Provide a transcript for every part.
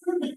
Hare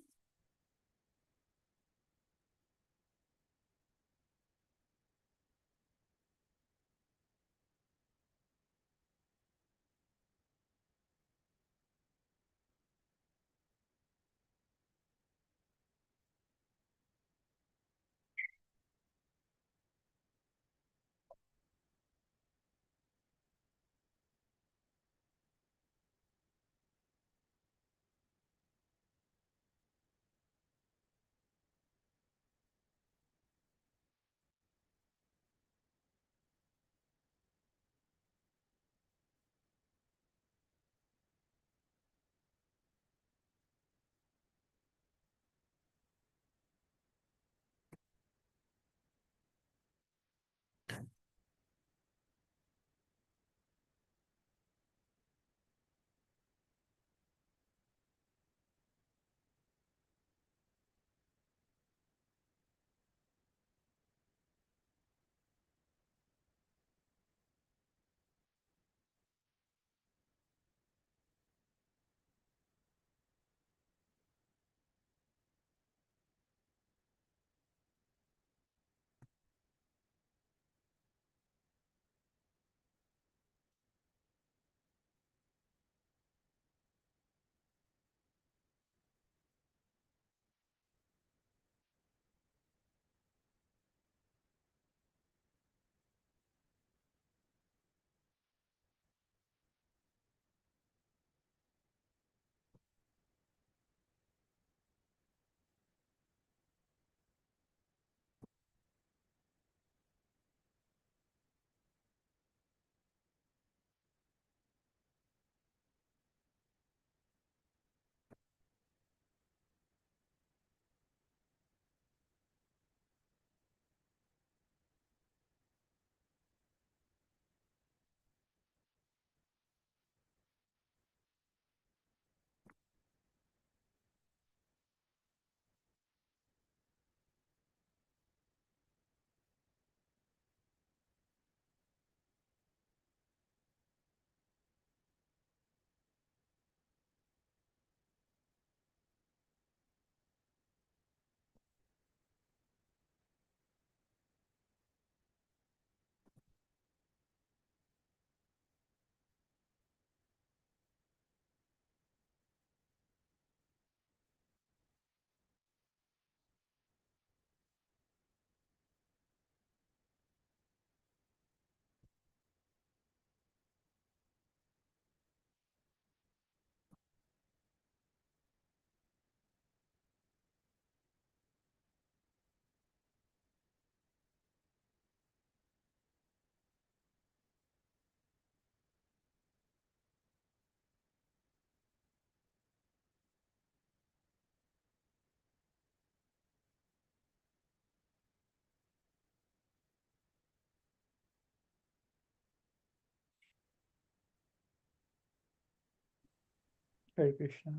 Krishna.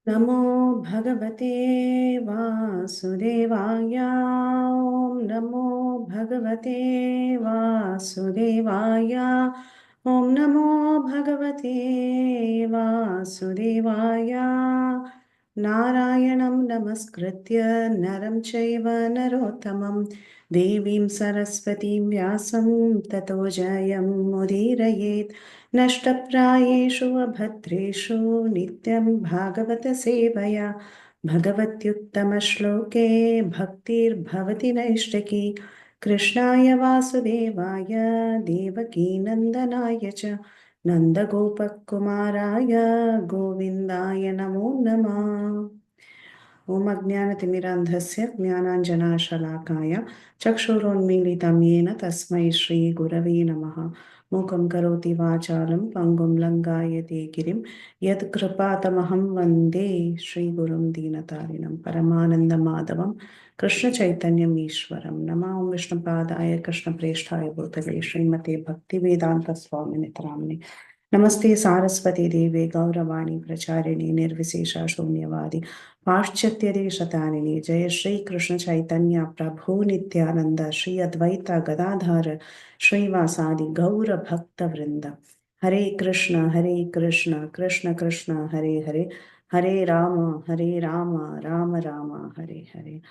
नमो भगवते वासुदेवाय ॐ नमो भगवते वासुदेवाय ॐ नमो भगवते वासुदेवाय नारायणं नमस्कृत्य नरं चैव नरोत्तमं देवीं सरस्वतीं व्यासं ततो जयं मुदीरयेत् नष्टप्रायेषु अभद्रेषु नित्यं भागवतसेवया भगवत्युत्तमश्लोके भक्तिर्भवति नैष्टिकी कृष्णाय वासुदेवाय देवकीनन्दनाय च नन्दगोपकुमाराय गोविन्दाय नमो नमः। ॐ अज्ञानतिमिरान्धस्य ज्ञानाञ्जनाशलाकाय चक्षुरोन्मीलितं येन तस्मै श्रीगुरवे नमः। मूकं करोति वाचालं पङ्गुं लङ्घयते गिरिं यत्कृपातमहं वन्दे श्रीगुरुं दीनतारिणं परमानन्दमाधवं कृष्णचैतन्यम् ईश्वरं नमः। ॐ विष्णुपादाय कृष्णप्रेष्ठाय भूतले श्रीमते भक्तिवेदान्तस्वामिनिति नाम्ने नमस्ते सारस्वती देवे गौरवाणी प्रचारिणी निर्विशेषा शून्यवादी पाश्चात्य देशतारिणी जय श्री कृष्ण चैतन्य प्रभु नित्यानंद श्री अद्वैत गदाधर श्रीवासादि गौर भक्त वृंद हरे Krishna Krishna Krishna Hare Hare Hare Ram Ram Ram Hare Hare.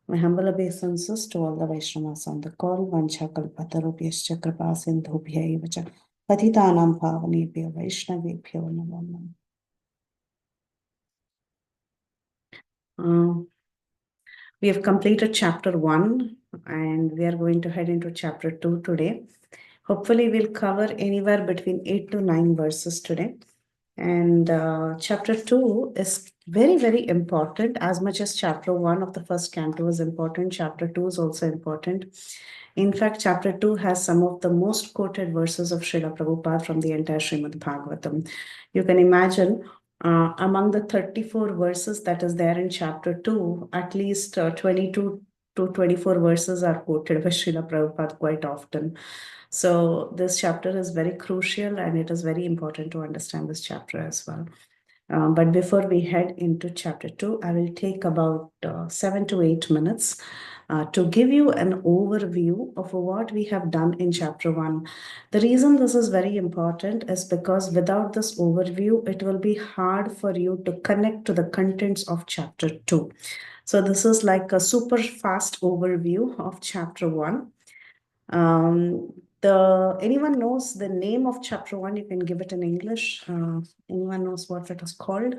My humble obeisances to all the Vaishnavas on the call. Vancha kalpatarubhyascha kripa sindhubhya cha patitanam pavanebhyo Vaishnavebhyo namo namaha. We have completed chapter 1 and we are going to head into chapter 2 today. Hopefully, we'll cover anywhere between 8 to 9 verses today. And chapter 2 is very, very important. As much as chapter 1 of the first canto is important, chapter 2 is also important. In fact, chapter 2 has some of the most quoted verses of Srila Prabhupada from the entire Srimad Bhagavatam. You can imagine among the 34 verses that is there in chapter 2, at least 22 to 24 verses are quoted by Srila Prabhupada quite often. So this chapter is very crucial and it is very important to understand this chapter as well. But before we head into chapter 2, I will take about 7 to 8 minutes to give you an overview of what we have done in chapter 1. The reason this is very important is because without this overview, it will be hard for you to connect to the contents of chapter 2. So this is like a super fast overview of chapter 1. Anyone knows the name of chapter 1? You can give it in English. Anyone knows what it is called?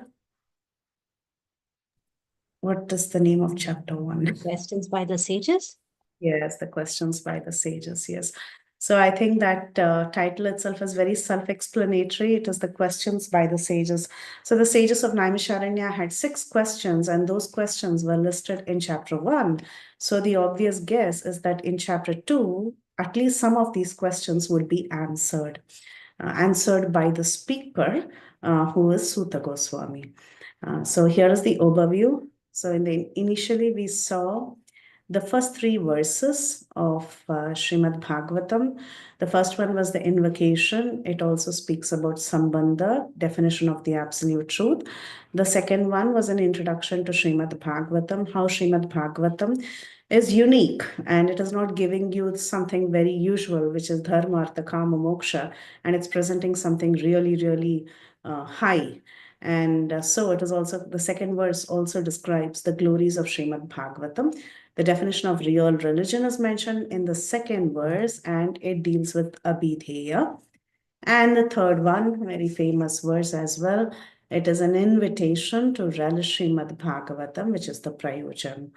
What is the name of chapter 1? Questions by the sages? Yes, the questions by the sages. Yes. So I think that title itself is very self-explanatory. It is the questions by the sages. So the sages of Naimisharanya had 6 questions, and those questions were listed in chapter 1. So the obvious guess is that in chapter 2, at least some of these questions would be answered by the speaker, who is Suta Goswami. So here is the overview. So initially we saw the first 3 verses of Srimad Bhagavatam. The first one was the invocation. It also speaks about Sambandha, definition of the absolute truth. The second one was an introduction to Srimad Bhagavatam, how Srimad Bhagavatam is unique and it is not giving you something very usual, which is dharma, artha, kama, moksha, and it's presenting something really, really high. And so it is also, the second verse also describes the glories of Srimad Bhagavatam. The definition of real religion is mentioned in the second verse, and it deals with Abhidheya. And the third one, very famous verse as well, it is an invitation to relish Srimad Bhagavatam, which is the Prayojan.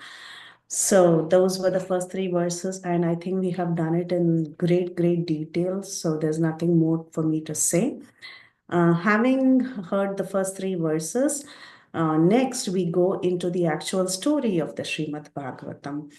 So those were the first 3 verses, and I think we have done it in great, great detail. So there's nothing more for me to say. Having heard the first 3 verses, next we go into the actual story of the Srimad Bhagavatam.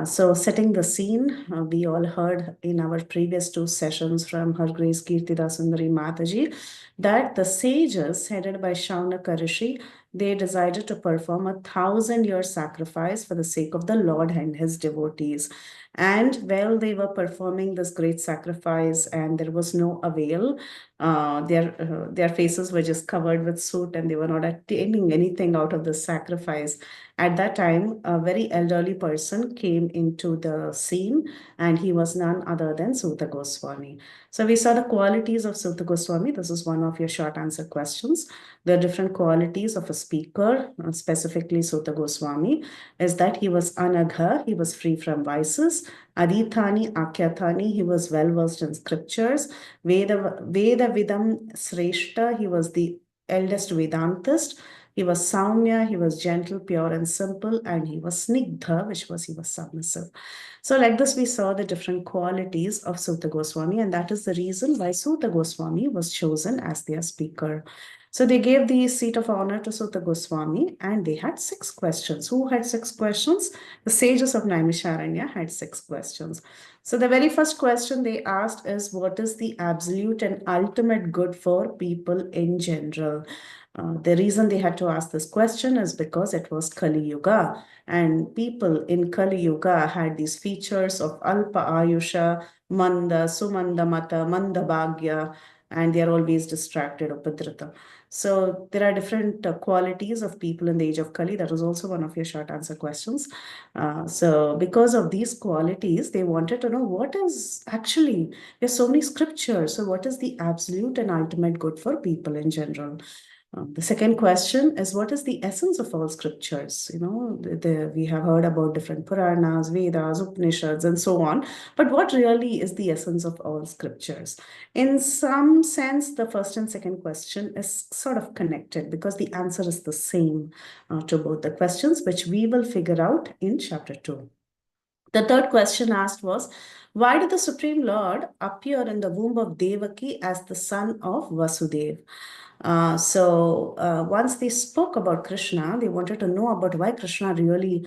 So setting the scene, we all heard in our previous 2 sessions from Her Grace Kirtida Sundari Mataji that the sages headed by Shaunaka Rishi, they decided to perform 1,000-year sacrifice for the sake of the Lord and his devotees. And while they were performing this great sacrifice and there was no avail, their faces were just covered with soot and they were not attaining anything out of the sacrifice. At that time, a very elderly person came into the scene, and he was none other than Suta Goswami. So we saw the qualities of Suta Goswami. This is one of your short answer questions. The different qualities of a speaker, specifically Suta Goswami, is that he was anagha, he was free from vices. Adithani, Akyathani, he was well versed in scriptures. Veda Vidam Sreshta, he was the eldest Vedantist. He was Saumya, he was gentle, pure, and simple, and he was Snigdha, which was he was submissive. So, like this, we saw the different qualities of Suta Goswami, and that is the reason why Suta Goswami was chosen as their speaker. So they gave the seat of honor to Suta Goswami, and they had 6 questions. Who had 6 questions? The sages of Naimisharanya had 6 questions. So the very first question they asked is, what is the absolute and ultimate good for people in general? The reason they had to ask this question is because it was Kali Yuga, and people in Kali Yuga had these features of Alpa Ayusha, Manda, Sumanda Mata, Manda Bhagya, and they are always distracted, upadrata. So there are different qualities of people in the age of Kali. That was also one of your short answer questions. So because of these qualities, they wanted to know what is actually, there's so many scriptures. So what is the absolute and ultimate good for people in general? The second question is, what is the essence of all scriptures? We have heard about different Puranas, Vedas, Upanishads, and so on. But what really is the essence of all scriptures? In some sense, the first and second question is sort of connected because the answer is the same to both the questions, which we will figure out in chapter 2. The third question asked was, why did the Supreme Lord appear in the womb of Devaki as the son of Vasudev? Once they spoke about Krishna, they wanted to know about why Krishna really,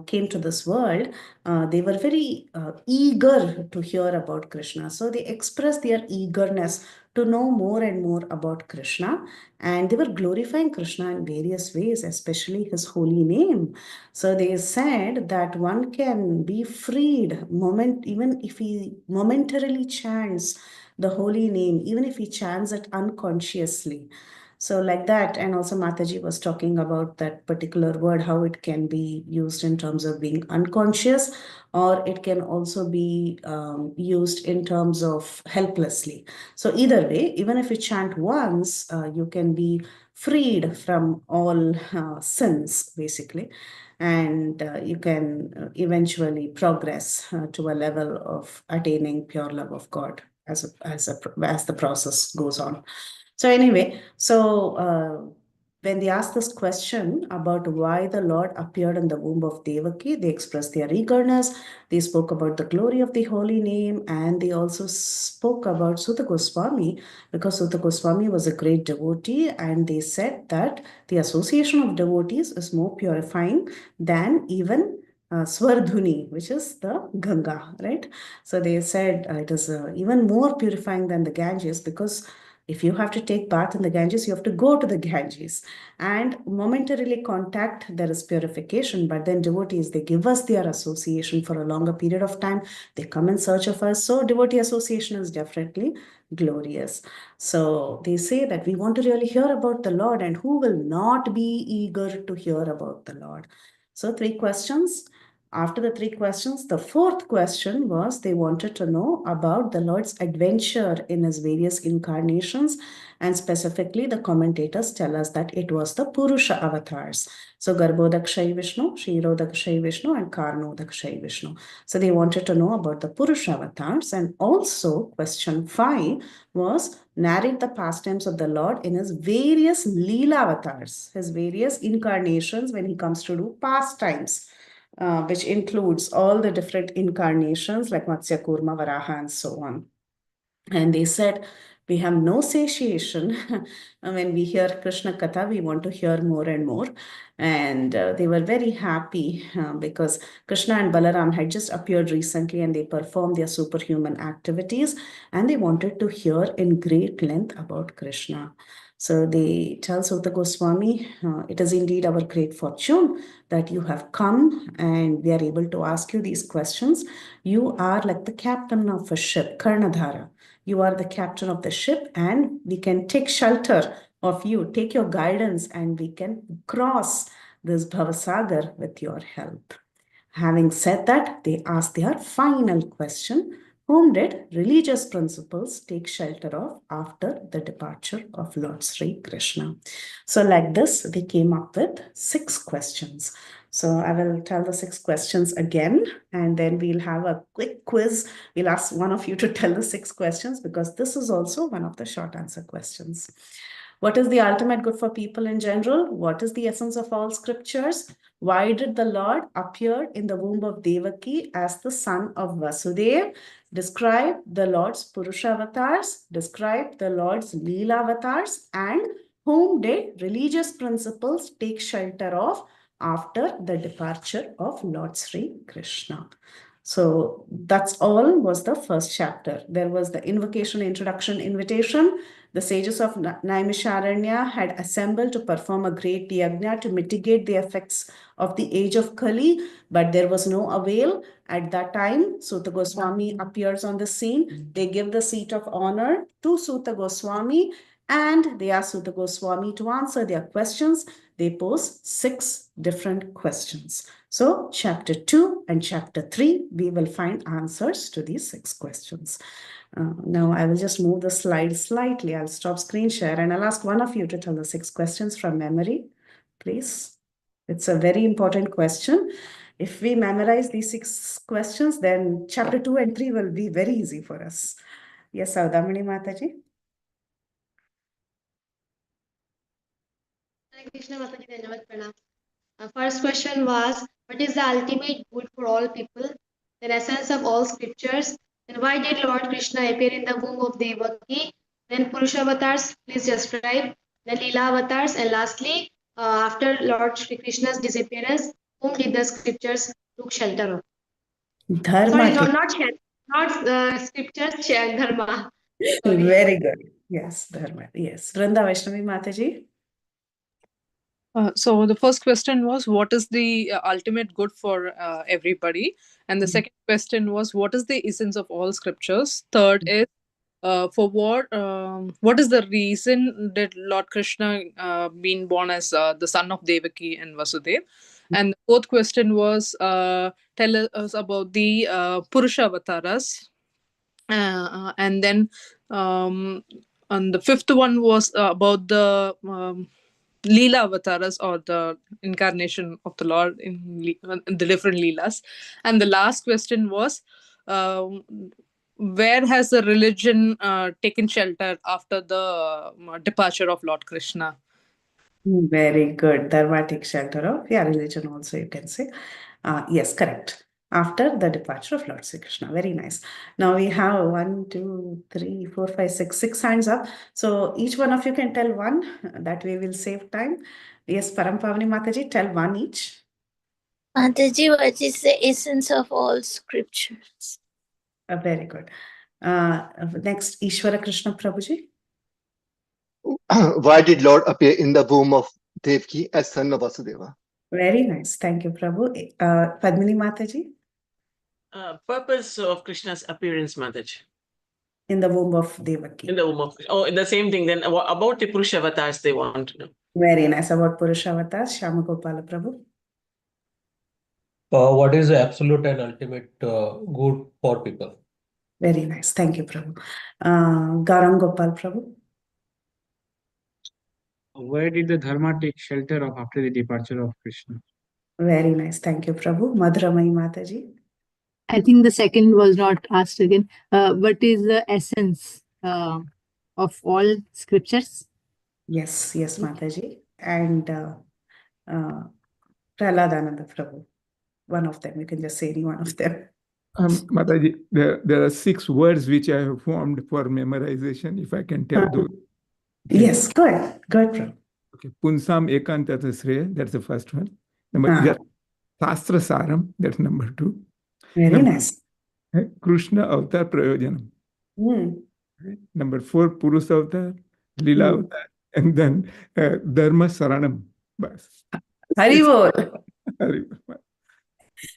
came to this world. They were very eager to hear about Krishna. So they expressed their eagerness to know more and more about Krishna. And they were glorifying Krishna in various ways, especially his holy name. So they said that one can be freed even if he momentarily chants the holy name, even if he chants it unconsciously. So like that, and also Mataji was talking about that particular word, how it can be used in terms of being unconscious, or it can also be used in terms of helplessly. So either way, even if you chant once, you can be freed from all sins, basically, and you can eventually progress to a level of attaining pure love of God as the process goes on. So anyway, when they asked this question about why the Lord appeared in the womb of Devaki, they expressed their eagerness. They spoke about the glory of the holy name, and they also spoke about Sutta Goswami, because Sutta Goswami was a great devotee, and they said that the association of devotees is more purifying than even Swardhuni, which is the Ganga, right? So they said it is even more purifying than the Ganges, because if you have to take bath in the Ganges, you have to go to the Ganges and momentarily contact, there is purification. But then devotees, they give us their association for a longer period of time. They come in search of us. So devotee association is definitely glorious. So they say that we want to really hear about the Lord, and who will not be eager to hear about the Lord? So 3 questions. After the 3 questions, the fourth question was they wanted to know about the Lord's adventure in his various incarnations. And specifically, the commentators tell us that it was the Purusha avatars. So Garbhodakshay Vishnu, Kshirodakshay Vishnu, and Karnodakshay Vishnu. So they wanted to know about the Purusha avatars. And also, question 5 was narrate the pastimes of the Lord in his various Leela avatars, his various incarnations when he comes to do pastimes. Which includes all the different incarnations like Matsya, Kurma, Varaha, and so on. And they said, we have no satiation. When we hear Krishna Katha, we want to hear more and more. And they were very happy because Krishna and Balaram had just appeared recently, and they performed their superhuman activities, and they wanted to hear in great length about Krishna. So they tell Sutta Goswami, it is indeed our great fortune that you have come and we are able to ask you these questions. You are like the captain of a ship, Karnadhara. You are the captain of the ship, and we can take shelter of you, take your guidance, and we can cross this Bhavasagar with your help. Having said that, they asked their final question: whom did religious principles take shelter of after the departure of Lord Sri Krishna? So, like this, they came up with 6 questions. So, I will tell the 6 questions again, and then we'll have a quick quiz. We'll ask one of you to tell the 6 questions, because this is also one of the short answer questions. What is the ultimate good for people in general? What is the essence of all scriptures? Why did the Lord appear in the womb of Devaki as the son of Vasudev? Describe the Lord's Purusha avatars. Describe the Lord's Leela avatars. And whom did religious principles take shelter of after the departure of Lord Sri Krishna? So that's all was the first chapter. There was the invocation, introduction, invitation, The sages of Naimisharanya had assembled to perform a great yajna to mitigate the effects of the age of Kali, but there was no avail. At that time, Suta Goswami appears on the scene. They give the seat of honor to Suta Goswami and they ask Suta Goswami to answer their questions. They pose 6 different questions. So, chapter 2 and chapter 3, we will find answers to these 6 questions. Now, I will just move the slide slightly. I'll stop screen share and I'll ask one of you to tell the 6 questions from memory, please. It's a very important question. If we memorize these 6 questions, then chapter 2 and 3 will be very easy for us. Yes, Saudamani Mataji. Krishna Mataji, Dhanyavad Pranam. First question was, what is the ultimate good for all people? The essence of all scriptures. Then why did Lord Krishna appear in the womb of Devaki? Then Purusha avatars, please describe. Then Leela avatars, and lastly, after Lord Shri Krishna's disappearance, whom did the scriptures took shelter of? Dharma. Sorry, not scriptures, dharma. Sorry. Very good. Yes, Dharma. Yes. Vrinda Vaishnavi Mataji. So the first question was, what is the ultimate good for everybody? And the second question was, what is the essence of all scriptures? Third is, what is the reason that Lord Krishna been born as the son of Devaki and Vasudev? And the fourth question was, tell us about the Purusha avatars. And then and the fifth one was about the Leela avatars, or the incarnation of the Lord in the different Leelas. And the last question was, where has the religion taken shelter after the departure of Lord Krishna? Very good. Dharmatic shelter of, religion also you can say. Yes, correct. After the departure of Lord Sri Krishna. Very nice. Now we have 1, 2, 3, 4, 5, 6 hands up. So each one of you can tell one. That way we'll save time. Yes, Parampavani Mataji, tell one each. Mataji, what is the essence of all scriptures? Very good. Next, Ishwara Krishna Prabhuji. Why did Lord appear in the womb of Devaki as son of Vasudeva? Very nice. Thank you, Prabhu. Padmini Mataji. Purpose of Krishna's appearance, Mataji. In the womb of Devaki. In the womb of, the same thing. Then about the Purusha avatars they want to know. Very nice. About Purusha avatars, Shyamagopala Prabhu. What is the absolute and ultimate good for people? Very nice. Thank you, Prabhu. Gaurang Gopal Prabhu. Where did the Dharma take shelter of after the departure of Krishna? Very nice. Thank you, Prabhu. Madhuramai Mataji. I think the second was not asked again. What is the essence of all scriptures? Yes, Mataji. And Prahladananda Prabhu. One of them. You can just say any one of them. Mataji, there are 6 words which I have formed for memorization, if I can tell those. Okay. Yes, go ahead. Go ahead, Prabhu. Okay. Punsam Ekantata Sreya, that's the first one. Number Shastra Saram, that's number 2. Very nice. Krishna Avatar Prayojanam. Number 4, Purusha Avatar, Leela Avatar, and then Dharma Saranam. Haribol.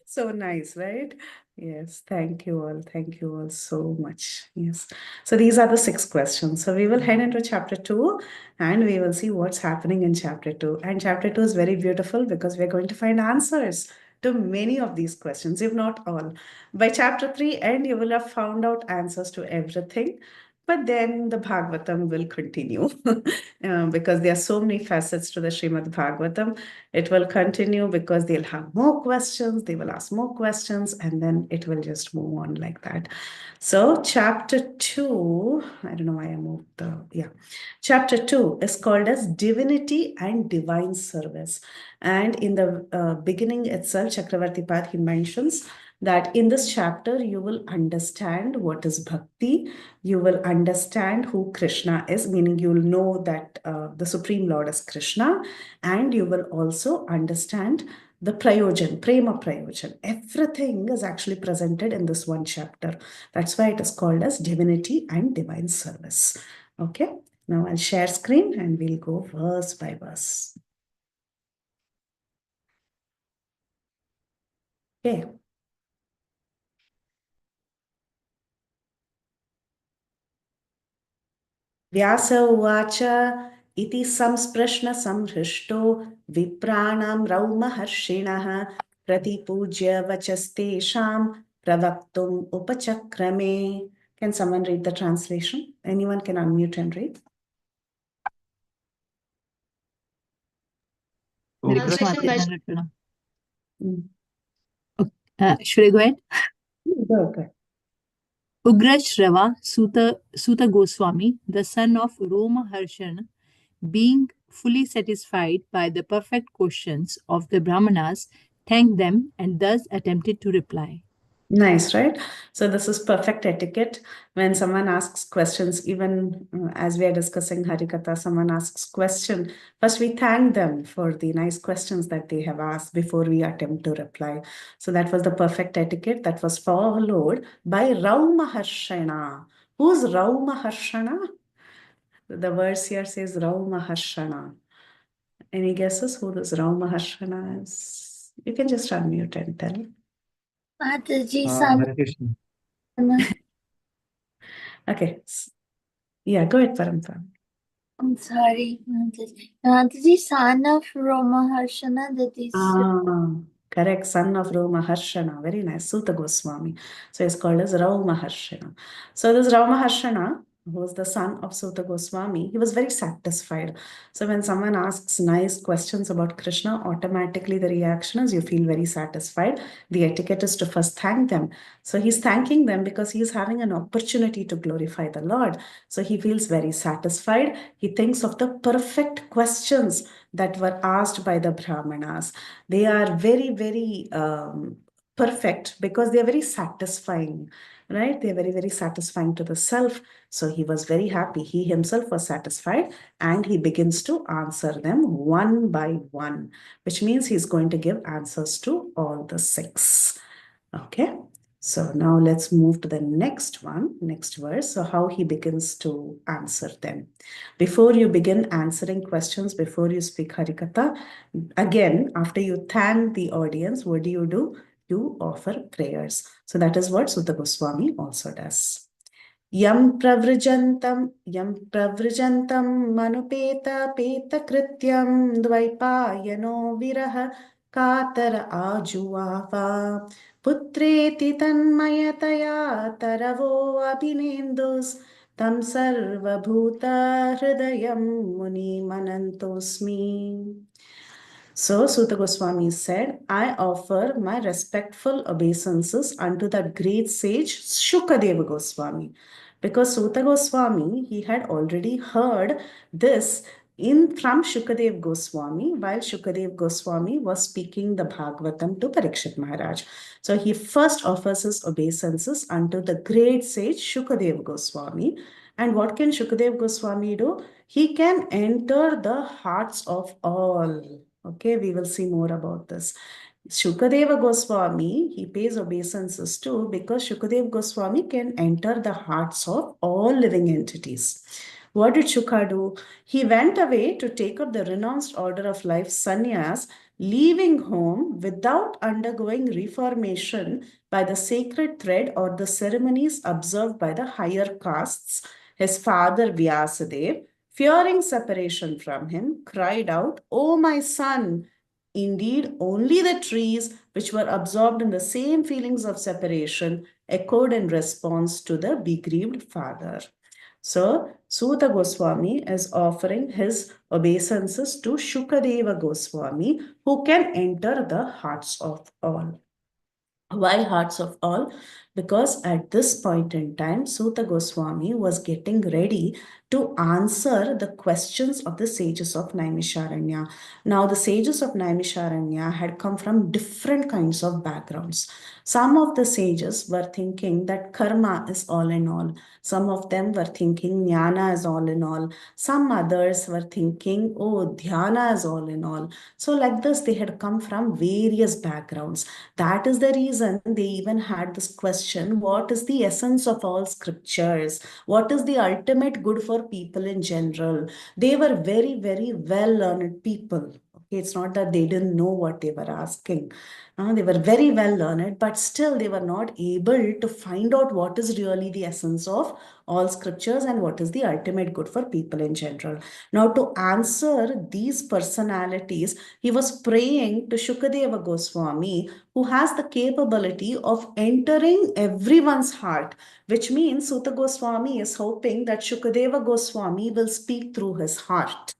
So nice, right? Yes, thank you all. Thank you all so much. Yes. So these are the 6 questions. So we will head into chapter 2 and we will see what's happening in chapter 2. And chapter 2 is very beautiful because we're going to find answers to many of these questions, if not all. By chapter 3 end, you will have found out answers to everything. But then the Bhagavatam will continue because there are so many facets to the Srimad Bhagavatam. It will continue because they'll have more questions, they will ask more questions, and then it will just move on like that. So chapter 2, I don't know why I moved Chapter 2 is called as Divinity and Divine Service. And in the beginning itself, Chakravarti Pad, he mentions that in this chapter, you will understand what is Bhakti. You will understand who Krishna is, meaning you will know that the Supreme Lord is Krishna. And you will also understand the Prayojan, Prema Prayojan. Everything is actually presented in this one chapter. That's why it is called as Divinity and Divine Service. Okay. Now I'll share screen and we'll go verse by verse. Okay. व्यास उवाच इति संस्पृश्न संहृष्टो विप्राणां रौमहर्षिणः प्रतिपूज्य वचस्तेषां प्रवक्तुम् उपचक्रमे. Can someone read the translation? Anyone can unmute and read. Translation by Should I go ahead? Okay. Ugra Shrava Suta Goswami, the son of Roma Harshan, being fully satisfied by the perfect questions of the Brahmanas, thanked them and thus attempted to reply. Nice, right? So this is perfect etiquette. When someone asks questions, even as we are discussing Harikatha, someone asks question, first we thank them for the nice questions that they have asked before we attempt to reply. So that was the perfect etiquette that was followed by Raumaharshana. Who's Raumaharshana? The verse here says Raumaharshana. Any guesses who this Raumaharshana is? You can just unmute and tell. Mataji, son. Hare Krishna. Okay. Yeah, go ahead, Parampara. I'm sorry, Mataji. Mataji, son of Roma Harshana, that is. Correct, son of Raumaharshana. Very nice. Suta Goswami. So he's called as Raumaharshana. So this Raumaharshana, who was the son of Suta Goswami, he was very satisfied. So when someone asks nice questions about Krishna, automatically the reaction is you feel very satisfied. The etiquette is to first thank them. So he's thanking them because he's having an opportunity to glorify the Lord. So he feels very satisfied. He thinks of the perfect questions that were asked by the Brahmanas. They are very, very perfect because they are very satisfying, right? They are very, very satisfying to the self. So he was very happy. He himself was satisfied and he begins to answer them one by one, which means he's going to give answers to all the 6. Okay. So now let's move to the next one, next verse. So how he begins to answer them. Before you begin answering questions, before you speak Harikatha, again, after you thank the audience, what do? You offer prayers. So that is what Sutta Goswami also does. Yam pravrijantam manupeta peta krityam dvaipayano viraha katara ajuvava putreti tanmayataya taravo abhinendus tam sarvabhuta hridayam muni manantosmi. So Suta Goswami said, I offer my respectful obeisances unto that great sage Shukadeva Goswami. Because Suta Goswami, he had already heard this from Shukadev Goswami while Shukadev Goswami was speaking the Bhagavatam to Parikshit Maharaj. So he first offers his obeisances unto the great sage Shukadev Goswami. And what can Shukadev Goswami do? He can enter the hearts of all. Okay, we will see more about this. Shukadeva Goswami, he pays obeisances too because Shukadeva Goswami can enter the hearts of all living entities. What did Shuka do? He went away to take up the renounced order of life sannyas, leaving home without undergoing reformation by the sacred thread or the ceremonies observed by the higher castes. His father Vyasadeva, fearing separation from him, cried out, "O my son, indeed only the trees which were absorbed in the same feelings of separation echoed in response to the bereaved father." So, Suta Goswami is offering his obeisances to Shukadeva Goswami, who can enter the hearts of all. Why hearts of all? Because at this point in time, Suta Goswami was getting ready to answer the questions of the sages of Naimisharanya. Now, the sages of Naimisharanya had come from different kinds of backgrounds. Some of the sages were thinking that karma is all in all. Some of them were thinking jnana is all in all. Some others were thinking, oh, dhyana is all in all. So like this, they had come from various backgrounds. That is the reason they even had this question question, what is the essence of all scriptures? What is the ultimate good for people in general? They were very, very well-learned people. Okay, it's not that they didn't know what they were asking. They were very well learned, but still they were not able to find out what is really the essence of all scriptures and what is the ultimate good for people in general. Now, to answer these personalities, he was praying to Shukadeva Goswami, who has the capability of entering everyone's heart, which means Suta Goswami is hoping that Shukadeva Goswami will speak through his heart.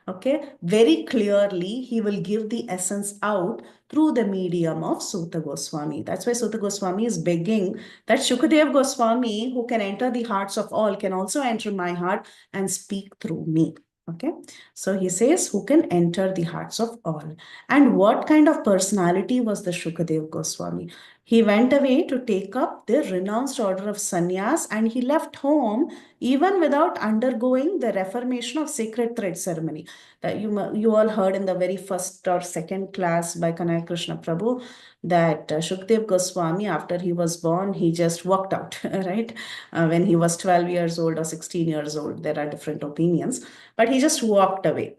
Okay, very clearly, he will give the essence out through the medium of Suta Goswami. That's why Suta Goswami is begging that Shukadev Goswami, who can enter the hearts of all, can also enter my heart and speak through me. Okay, so he says, who can enter the hearts of all. And what kind of personality was the Shukadev Goswami? He went away to take up the renounced order of sannyas, and he left home even without undergoing the reformation of sacred thread ceremony. That you all heard in the very first or second class by Kanaya Krishna Prabhu, that Shukdev Goswami, after he was born, he just walked out, right? When he was 12 years old or 16 years old, there are different opinions, but he just walked away.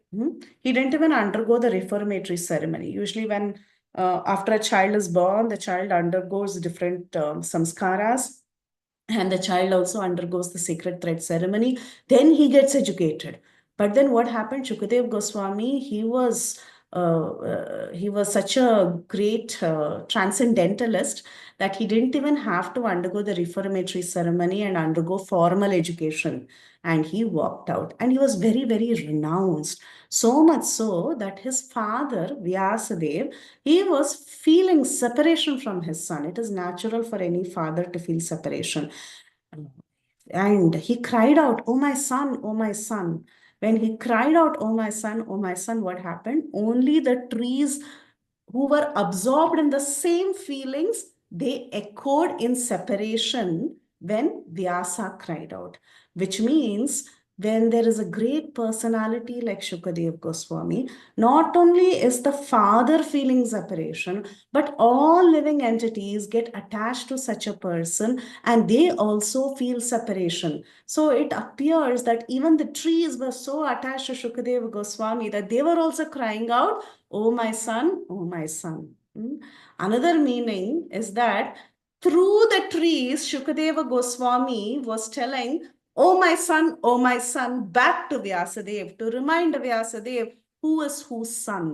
He didn't even undergo the reformatory ceremony. Usually when after a child is born, the child undergoes different samskaras, and the child also undergoes the sacred thread ceremony. Then he gets educated. But then what happened? Shukadev Goswami, he was such a great transcendentalist that he didn't even have to undergo the reformatory ceremony and undergo formal education. And he walked out. And he was very, very renounced. So much so that his father, Vyasadev, he was feeling separation from his son. It is natural for any father to feel separation. And he cried out, "Oh, my son, oh, my son." When he cried out, "Oh, my son, oh, my son," what happened? Only the trees who were absorbed in the same feelings, they echoed in separation when Vyasa cried out, which means when there is a great personality like Shukadev Goswami, not only is the father feeling separation, but all living entities get attached to such a person and they also feel separation. So it appears that even the trees were so attached to Shukadev Goswami that they were also crying out, "Oh, my son, oh, my son." Another meaning is that through the trees, Shukadeva Goswami was telling, "Oh, my son," back to Vyasadev, to remind Vyasadev who is whose son.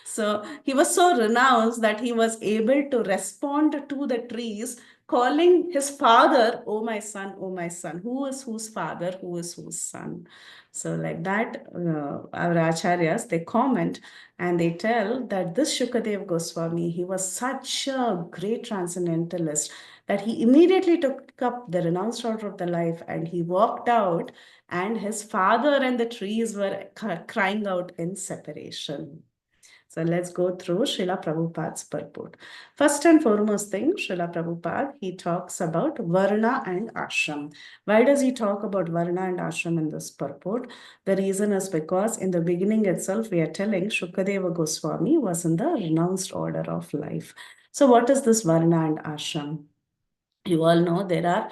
So he was so renounced that he was able to respond to the trees, calling his father, "Oh, my son, oh, my son." Who is whose father, who is whose son? So like that, our acharyas, they comment and they tell that this Shukadev Goswami, he was such a great transcendentalist that he immediately took up the renounced order of the life and he walked out, and his father and the trees were crying out in separation. So let's go through Srila Prabhupada's purport. First and foremost thing, Srila Prabhupada, he talks about Varna and Ashram. Why does he talk about Varna and Ashram in this purport? The reason is because in the beginning itself, we are telling Shukadeva Goswami was in the renounced order of life. So what is this Varna and Ashram? You all know there are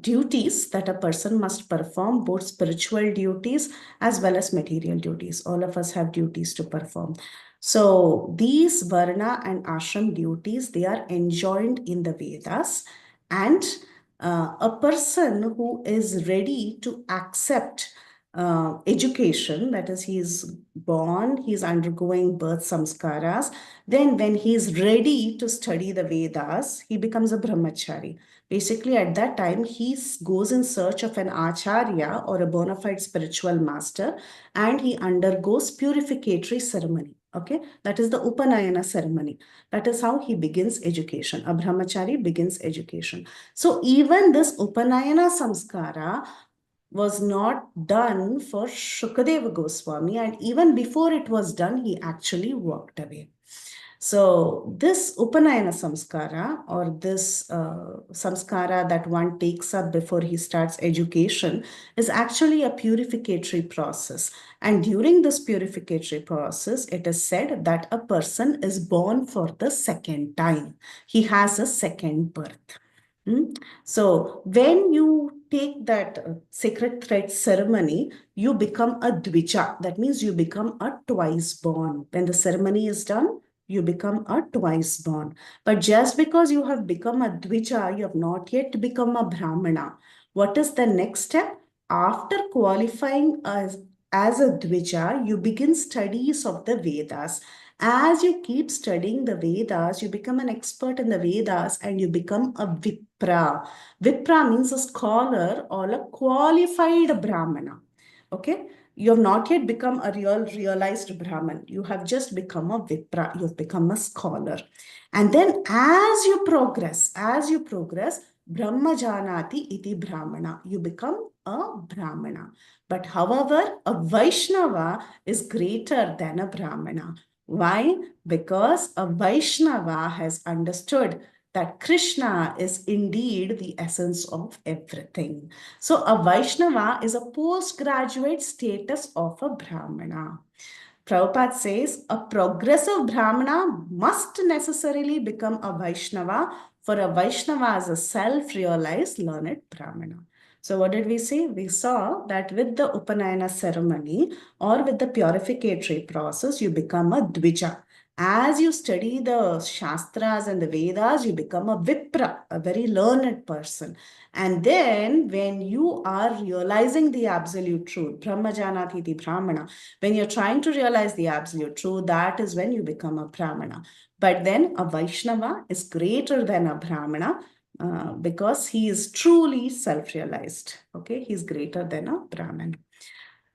duties that a person must perform, both spiritual duties as well as material duties. All of us have duties to perform. So these Varna and Ashram duties, they are enjoined in the Vedas, and a person who is ready to accept education, that is, he is born, he is undergoing birth samskaras, then when he is ready to study the Vedas, he becomes a brahmachari. Basically, at that time, he goes in search of an acharya or a bona fide spiritual master, and he undergoes purificatory ceremony. Okay, that is the Upanayana ceremony. That is how he begins education. A brahmachari begins education. So even this Upanayana samskara was not done for Shukadeva Goswami, and even before it was done, he actually walked away. So this Upanayana samskara, or this samskara that one takes up before he starts education, is actually a purificatory process. And during this purificatory process, it is said that a person is born for the second time. He has a second birth. So when you take that sacred thread ceremony, you become a dvija. That means you become a twice born. When the ceremony is done, you become a twice born. But just because you have become a dvija, you have not yet become a brahmana. What is the next step? After qualifying as a dvija, you begin studies of the Vedas. As you keep studying the Vedas, you become an expert in the Vedas and you become a Vipra. Vipra means a scholar or a qualified Brahmana. Okay? You have not yet become a realized Brahman. You have just become a Vipra. You have become a scholar. And then as you progress, Brahma Janati iti Brahmana. You become a Brahmana. But however, a Vaishnava is greater than a Brahmana. Why? Because a Vaishnava has understood that Krishna is indeed the essence of everything. So a Vaishnava is a postgraduate status of a Brahmana. Prabhupada says a progressive Brahmana must necessarily become a Vaishnava, for a Vaishnava is a self-realized learned Brahmana. So what did we see? We saw that with the Upanayana ceremony or with the purificatory process, you become a Dvija. As you study the Shastras and the Vedas, you become a Vipra, a very learned person. And then when you are realizing the absolute truth, Brahmajanati Brahmana, when you're trying to realize the absolute truth, that is when you become a Brahmana. But then a Vaishnava is greater than a Brahmana because he is truly self-realized. Okay, he's greater than a Brahman.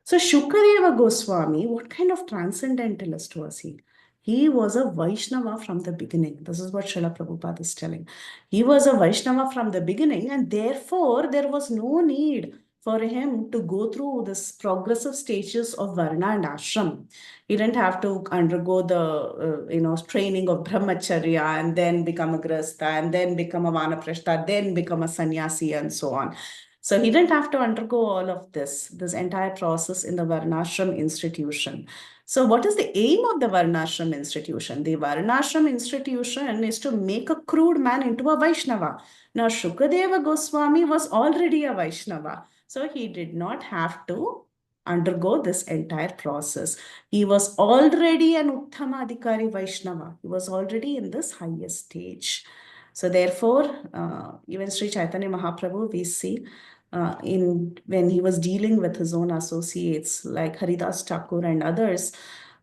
So Shukadeva Goswami, what kind of transcendentalist was he? He was a Vaishnava from the beginning. This is what Srila Prabhupada is telling. He was a Vaishnava from the beginning, and therefore there was no need for him to go through this progressive stages of Varna and Ashram. He didn't have to undergo the training of Brahmacharya and then become a Grasta and then become a Vanaprastha, then become a sannyasi and so on. So he didn't have to undergo all of this entire process in the Varnashram institution. So what is the aim of the Varnashram institution? The Varnashram institution is to make a crude man into a Vaishnava. Now Shukadeva Goswami was already a Vaishnava. So he did not have to undergo this entire process. He was already an Uttamadhikari Vaishnava. He was already in this highest stage. So therefore, even Sri Chaitanya Mahaprabhu, we see when he was dealing with his own associates like Haridas Thakur and others,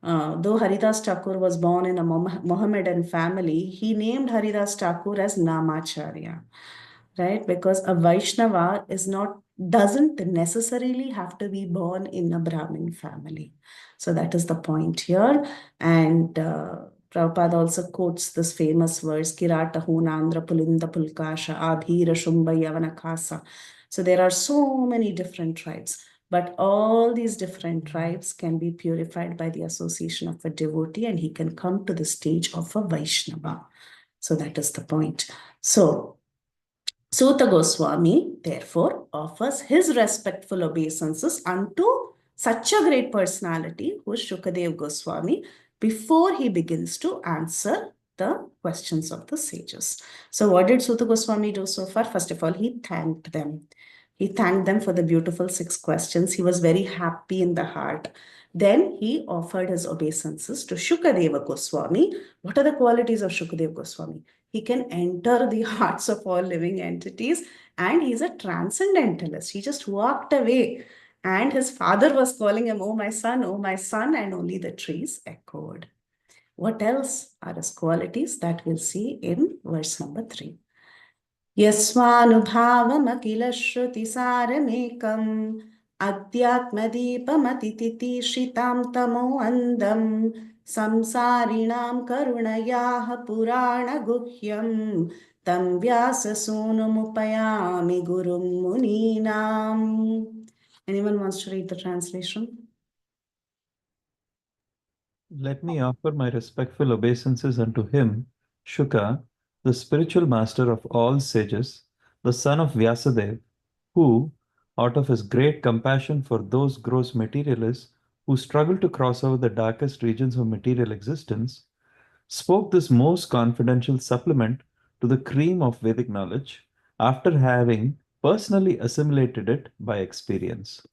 though Haridas Thakur was born in a Mohammedan family, he named Haridas Thakur as Namacharya, right? Because a Vaishnava doesn't necessarily have to be born in a Brahmin family. So that is the point here. And Prabhupada also quotes this famous verse, Kirata Hunandra Pulinda Pulkasha Abhira Shumba Yavanakasa. So there are so many different tribes, but all these different tribes can be purified by the association of a devotee, and he can come to the stage of a Vaishnava. So that is the point. So Suta Goswami, therefore, offers his respectful obeisances unto such a great personality who is Shukadev Goswami before he begins to answer the questions of the sages. So what did Suta Goswami do so far? First of all, he thanked them. He thanked them for the beautiful 6 questions. He was very happy in the heart. Then he offered his obeisances to Shukadeva Goswami. What are the qualities of Shukadeva Goswami? He can enter the hearts of all living entities, and he's a transcendentalist. He just walked away, and his father was calling him, oh my son, and only the trees echoed. What else are his qualities? That we'll see in verse number 3. Yasvanubhavamakilashrutisaremekam Adhyatmadipamatitishitam tamo andam Samsarinam karunayaha purana guhyam Tam vyasasunumupayami gurum muninam. Anyone wants to read the translation? Let me offer my respectful obeisances unto him, Shuka, the spiritual master of all sages, the son of Vyasadeva, who, out of his great compassion for those gross materialists who struggle to cross over the darkest regions of material existence, spoke this most confidential supplement to the cream of Vedic knowledge after having personally assimilated it by experience.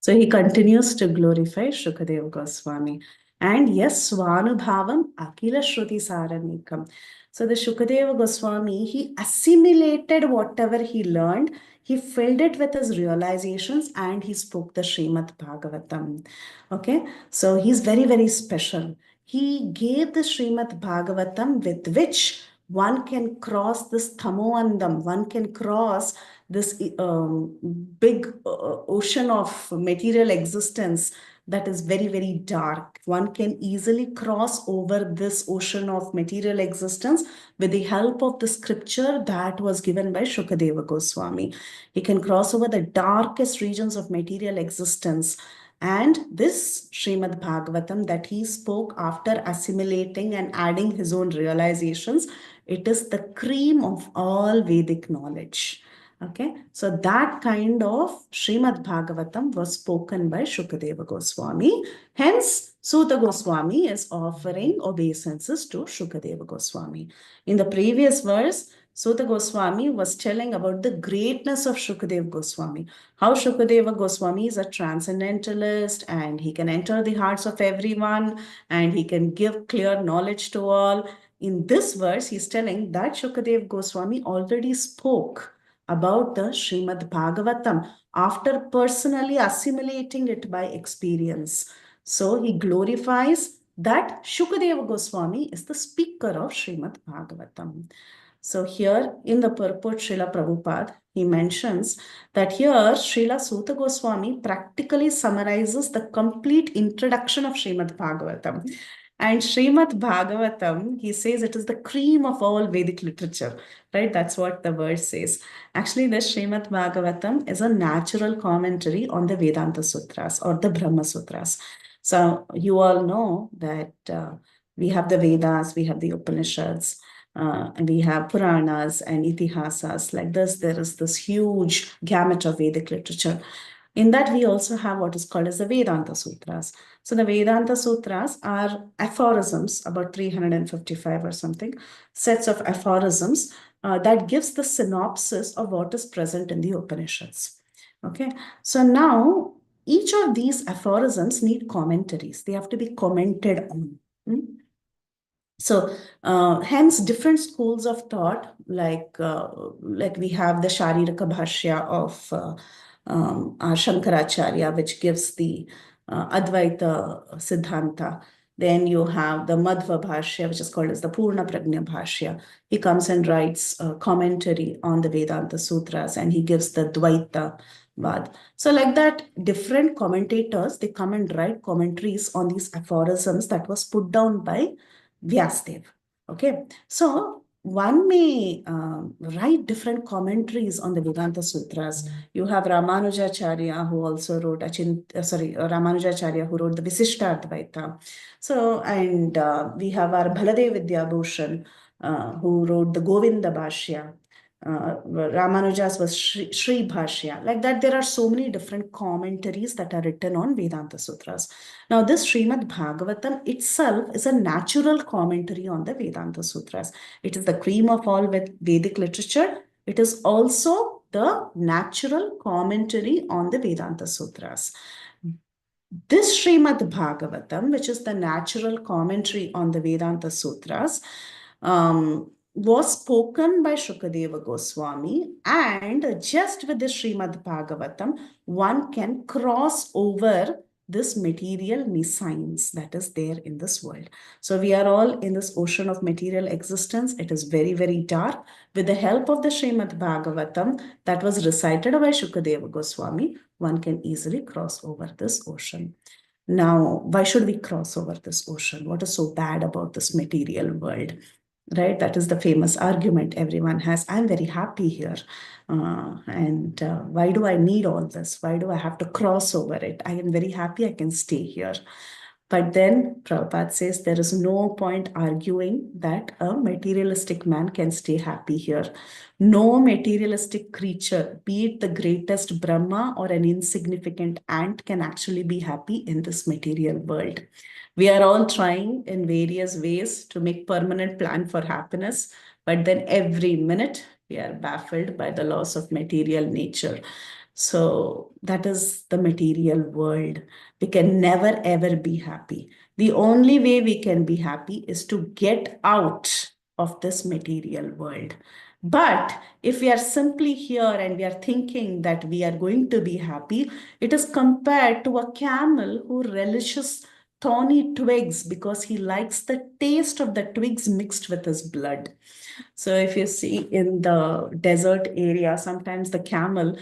So he continues to glorify Shukadeva Goswami. And yes, Swanubhavam Akila Shruti Saranikam. So the Shukadeva Goswami, he assimilated whatever he learned, he filled it with his realizations, and he spoke the Srimad Bhagavatam. Okay, so he's very, very special. He gave the Srimad Bhagavatam with which one can cross this Tamoandam, one can cross this big ocean of material existence that is very, very dark. One can easily cross over this ocean of material existence with the help of the scripture that was given by Shukadeva Goswami. He can cross over the darkest regions of material existence. And this Srimad Bhagavatam that he spoke after assimilating and adding his own realizations, it is the cream of all Vedic knowledge. Okay, so that kind of Srimad Bhagavatam was spoken by Shukadeva Goswami. Hence, Suta Goswami is offering obeisances to Shukadeva Goswami. In the previous verse, Suta Goswami was telling about the greatness of Shukadeva Goswami, how Shukadeva Goswami is a transcendentalist and he can enter the hearts of everyone and he can give clear knowledge to all. In this verse, he's telling that Shukadeva Goswami already spoke about the Srimad Bhagavatam after personally assimilating it by experience. So he glorifies that Shukadeva Goswami is the speaker of Srimad Bhagavatam. So here in the purport, Srila Prabhupada, he mentions that here Srila Suta Goswami practically summarizes the complete introduction of Srimad Bhagavatam. And Srimad Bhagavatam, he says it is the cream of all Vedic literature, right? That's what the verse says. Actually, this Srimad Bhagavatam is a natural commentary on the Vedanta Sutras or the Brahma Sutras. So you all know that we have the Vedas, we have the Upanishads, and we have Puranas and Itihasas. Like this, there is this huge gamut of Vedic literature. In that, we also have what is called as the Vedanta Sutras. So the Vedanta Sutras are aphorisms, about 355 or something, sets of aphorisms that gives the synopsis of what is present in the Upanishads. Okay, so now each of these aphorisms need commentaries. They have to be commented on. So hence different schools of thought, like we have the Shariraka Bhashya of our Shankaracharya, which gives the Advaita Siddhanta. Then you have the Madhva Bhashya, which is called as the Purna Prajna Bhashya. He comes and writes a commentary on the Vedanta Sutras, and he gives the Dvaita Vad. So like that, different commentators, they come and write commentaries on these aphorisms that was put down by Vyasdev. Okay, so one may write different commentaries on the Vedanta Sutras. You have Ramanujacharya, who also wrote Ramanujacharya, who wrote the Visishta Advaita. So, and we have our Baladev Vidyabhushan, who wrote the Govinda Bhashya. Ramanuja's was Sri Bhashya. Like that, there are so many different commentaries that are written on Vedanta Sutras. Now, this Srimad Bhagavatam itself is a natural commentary on the Vedanta Sutras. It is the cream of all Vedic literature. It is also the natural commentary on the Vedanta Sutras. This Srimad Bhagavatam, which is the natural commentary on the Vedanta Sutras, was spoken by Shukadeva Goswami, and just with the Srimad Bhagavatam, one can cross over this material nescience that is there in this world. So we are all in this ocean of material existence. It is very, very dark. With the help of the Srimad Bhagavatam that was recited by Shukadeva Goswami, one can easily cross over this ocean. Now, why should we cross over this ocean? What is so bad about this material world? Right? That is the famous argument everyone has. I'm very happy here. And why do I need all this? Why do I have to cross over it? I am very happy I can stay here. But then Prabhupada says there is no point arguing that a materialistic man can stay happy here. No materialistic creature, be it the greatest Brahma or an insignificant ant, can actually be happy in this material world. We are all trying in various ways to make permanent plan for happiness, but then every minute we are baffled by the laws of material nature. So that is the material world. We can never ever be happy. The only way we can be happy is to get out of this material world. But if we are simply here and we are thinking that we are going to be happy, it is compared to a camel who relishes thorny twigs because he likes the taste of the twigs mixed with his blood. So if you see in the desert area, sometimes the camel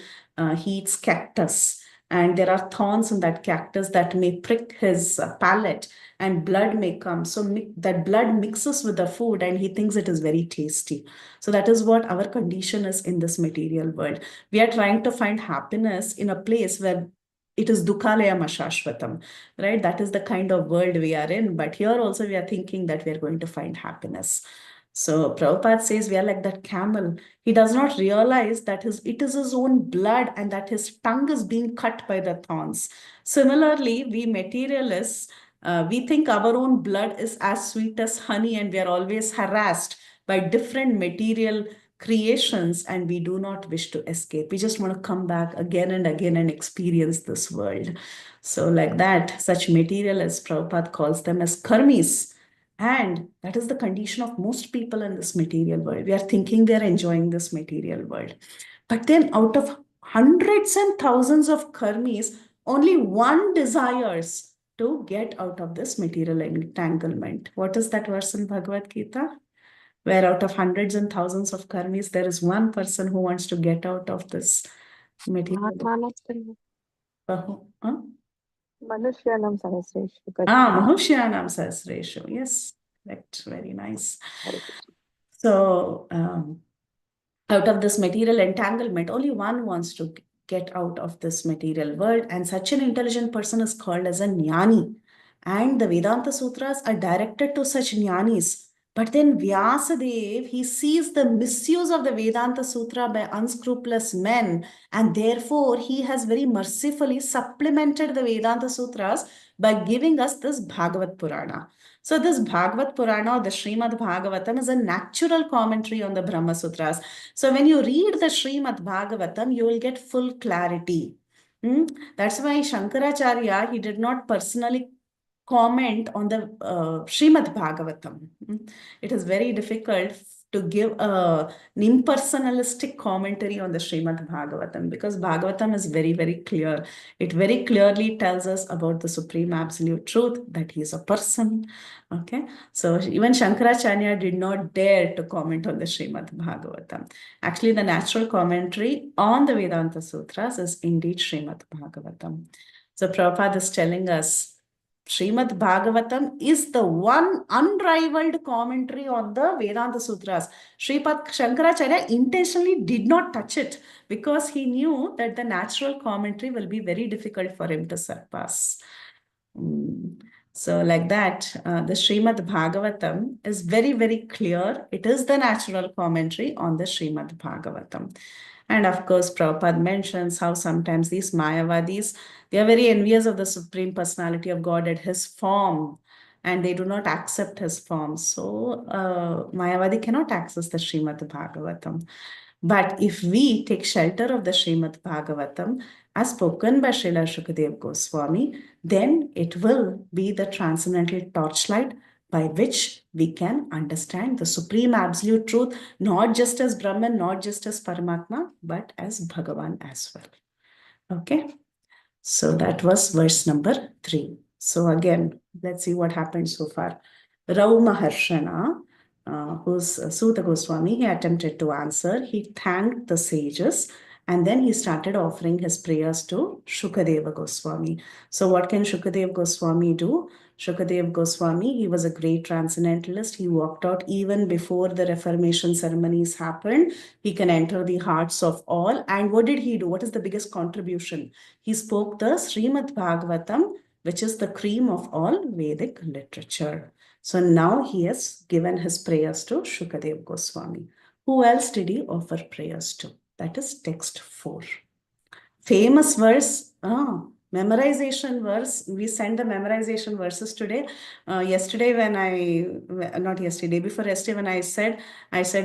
he eats cactus, and there are thorns in that cactus that may prick his palate, and blood may come. So that blood mixes with the food, and he thinks it is very tasty. So that is what our condition is in this material world. We are trying to find happiness in a place where it is dukhalaya mashashvatam, right? That is the kind of world we are in. But here also we are thinking that we are going to find happiness. So Prabhupada says we are like that camel. He does not realize that it is his own blood and that his tongue is being cut by the thorns. Similarly, we materialists, we think our own blood is as sweet as honey, and we are always harassed by different material creations, and we do not wish to escape. We just want to come back again and again and experience this world. So like that, such materialists, Prabhupada calls them as karmis. And that is the condition of most people in this material world. We are thinking they are enjoying this material world. But then out of hundreds and thousands of karmis, only one desires to get out of this material entanglement. What is that verse in Bhagavad Gita? Where out of hundreds and thousands of karmis, there is one person who wants to get out of this material. Manushyanam Sahasreshu. Manushyanam Sahasreshu. Yes, correct. Very nice. So, out of this material entanglement, only one wants to get out of this material world, and such an intelligent person is called as a jnani. And the Vedanta Sutras are directed to such jnanis. But then Vyasadev, he sees the misuse of the Vedanta Sutra by unscrupulous men, and therefore he has very mercifully supplemented the Vedanta Sutras by giving us this Bhagavad Purana. So this Bhagavad Purana, or the Srimad Bhagavatam, is a natural commentary on the Brahma Sutras. So when you read the Srimad Bhagavatam, you will get full clarity. That's why Shankaracharya, he did not personally comment on the Srimad Bhagavatam. It is very difficult to give an impersonalistic commentary on the Srimad Bhagavatam, because Bhagavatam is very, very clear. It very clearly tells us about the Supreme Absolute Truth, that he is a person. Okay, so even Shankaracharya did not dare to comment on the Srimad Bhagavatam. Actually, the natural commentary on the Vedanta Sutras is indeed Srimad Bhagavatam. So Prabhupada is telling us Srimad Bhagavatam is the one unrivaled commentary on the Vedanta Sutras. Sripad Shankaracharya intentionally did not touch it because he knew that the natural commentary will be very difficult for him to surpass. So like that, the Srimad Bhagavatam is very, very clear. It is the natural commentary on the Srimad Bhagavatam. And of course, Prabhupada mentions how sometimes these Mayavadis, they are very envious of the Supreme Personality of God at his form, and they do not accept his form. So Mayavadi cannot access the Srimad Bhagavatam. But if we take shelter of the Srimad Bhagavatam, as spoken by Srila Shukadev Goswami, then it will be the transcendental torchlight by which we can understand the Supreme Absolute Truth, not just as Brahman, not just as Paramatma, but as Bhagavan as well. Okay, so that was verse number 3. So again, let's see what happened so far. Rau Maharshana, who's Suta Goswami, he attempted to answer. He thanked the sages, and then he started offering his prayers to Shukadeva Goswami. So what can Shukadev Goswami do? Shukadev Goswami, he was a great transcendentalist. He walked out even before the Reformation ceremonies happened. He can enter the hearts of all. And what did he do? What is the biggest contribution? He spoke the Srimad Bhagavatam which is the cream of all Vedic literature. So now he has given his prayers to Shukadev Goswami. Who else did he offer prayers to? That is text 4. Famous verse, memorization verse. We sent the memorization verses today. Yesterday not yesterday, before yesterday when I said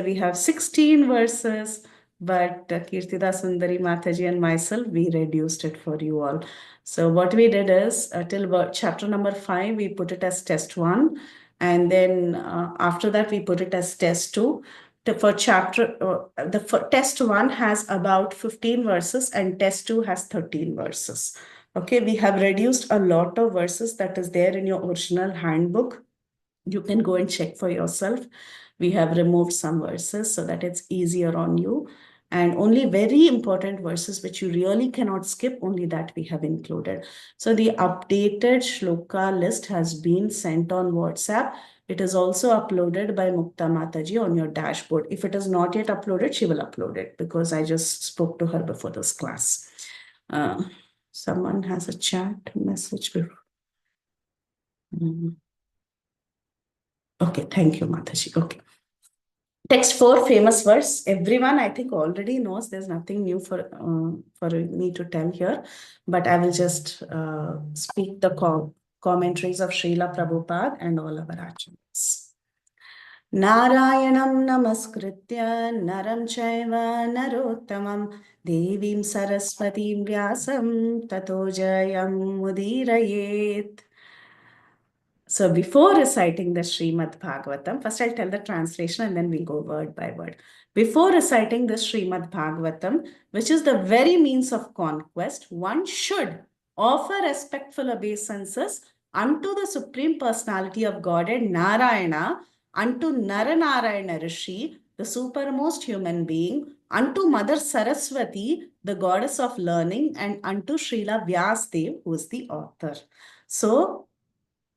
we have 16 verses, but Kirtida Sundari Mataji and myself, we reduced it for you all. So what we did is till chapter number 5, we put it as test 1. And then after that, we put it as test 2. For test 1 has about 15 verses and test 2 has 13 verses. Okay, we have reduced a lot of verses that is there in your original handbook. You can go and check for yourself. We have removed some verses so that it's easier on you. And only very important verses which you really cannot skip, only that we have included. So the updated shloka list has been sent on WhatsApp. It is also uploaded by Mukta Mataji on your dashboard. If it is not yet uploaded, she will upload it because I just spoke to her before this class. Someone has a chat message before. Okay, thank you, Mataji. Okay. Text 4, famous verse. Everyone, I think, already knows. There's nothing new for me to tell here. But I will just speak the commentaries of Srila Prabhupada and all our acharyas. Narayanam namaskritya naram chaiva narottamam devim saraswatim vyasam tato jayam mudirayet. So before reciting the Srimad Bhagavatam, first I'll tell the translation and then we'll go word by word. Before reciting the Srimad Bhagavatam, which is the very means of conquest, one should offer respectful obeisances unto the Supreme Personality of Godhead, Narayana, unto Naranarayana Rishi, the supermost human being, unto Mother Saraswati, the goddess of learning, and unto Srila Vyasdev, who is the author. So,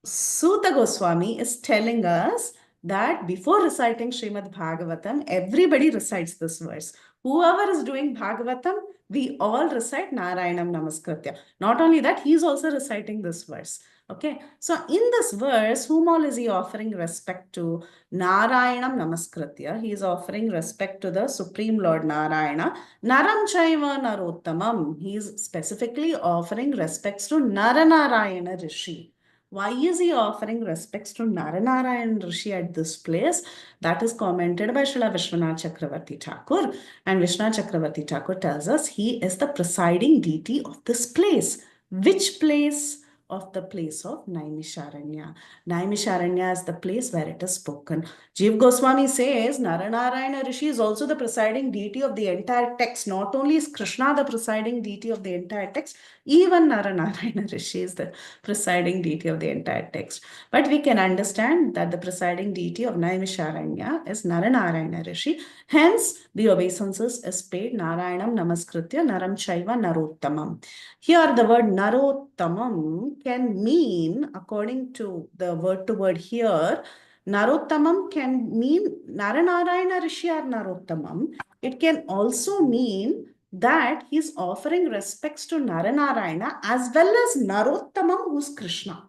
Suta Goswami is telling us that before reciting Srimad Bhagavatam, everybody recites this verse. Whoever is doing Bhagavatam, we all recite Narayanam Namaskritya. Not only that, he is also reciting this verse. Okay, so in this verse, whom all is he offering respect to? Narayanam Namaskritya. He is offering respect to the Supreme Lord Narayana. Naram Chaiva Narottamam. He is specifically offering respects to Naranarayana Rishi. Why is he offering respects to Naranarayan Rishi at this place? That is commented by Srila Vishwanath Chakravarti Thakur. And Vishwanath Chakravarti Thakur tells us he is the presiding deity of this place. Which place? Of the place of Naimisharanya. Naimisharanya is the place where it is spoken. Jiv Goswami says Naranarayana Rishi is also the presiding deity of the entire text. Not only is Krishna the presiding deity of the entire text, even Naranarayana Rishi is the presiding deity of the entire text. But we can understand that the presiding deity of Naimisharanya is Naranarayana Rishi. Hence, the obeisances is paid Narayanam Namaskritya Naram Chaiva Narottamam. Here, the word Narottamam can mean, according to the word to word here, Narottamam can mean Naranarayana Rishi or Narottamam. It can also mean that he's offering respects to Naranarayana as well as Narottamam, who's Krishna.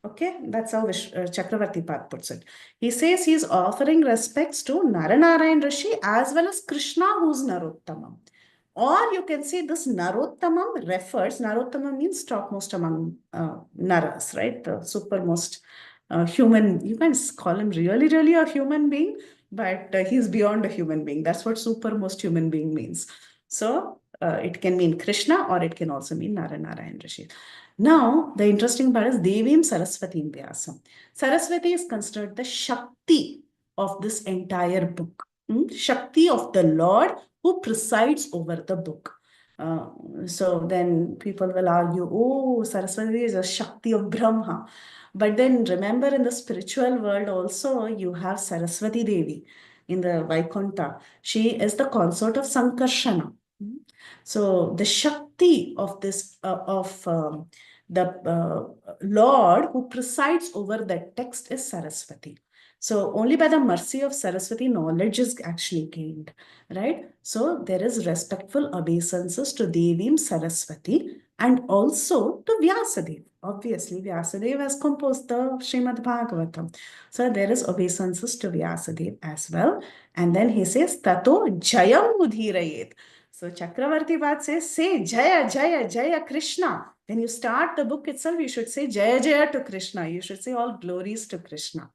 Okay, that's how Chakravarti Pad puts it. He says he's offering respects to Naranarayan Rishi as well as Krishna, who's Narottamam. Or you can say this Narottamam refers, Narottamam means topmost among Naras, right? The supermost human, you can call him really a human being, but he's beyond a human being. That's what supermost human being means. So it can mean Krishna or it can also mean Naranarayan Rishi. Now, the interesting part is Devim Saraswati Vyasam. Saraswati is considered the Shakti of this entire book. Shakti of the Lord who presides over the book. So then people will argue, oh, Saraswati is a Shakti of Brahma. But then remember, in the spiritual world also, you have Saraswati Devi in the Vaikuntha. She is the consort of Sankarshana. So the Shakti of this, the Lord who presides over that text is Saraswati. So only by the mercy of Saraswati, knowledge is actually gained, right? So there is respectful obeisances to Devim Saraswati and also to Vyasadev. Obviously, Vyasadeva has composed the Srimad Bhagavatam. So there is obeisances to Vyasadeva as well. And then he says, Tato Jayam Udhirayet. So Chakravarti Bhat says, say Jaya, Jaya, Jaya Krishna. When you start the book itself, you should say Jaya, Jaya to Krishna. You should say all glories to Krishna.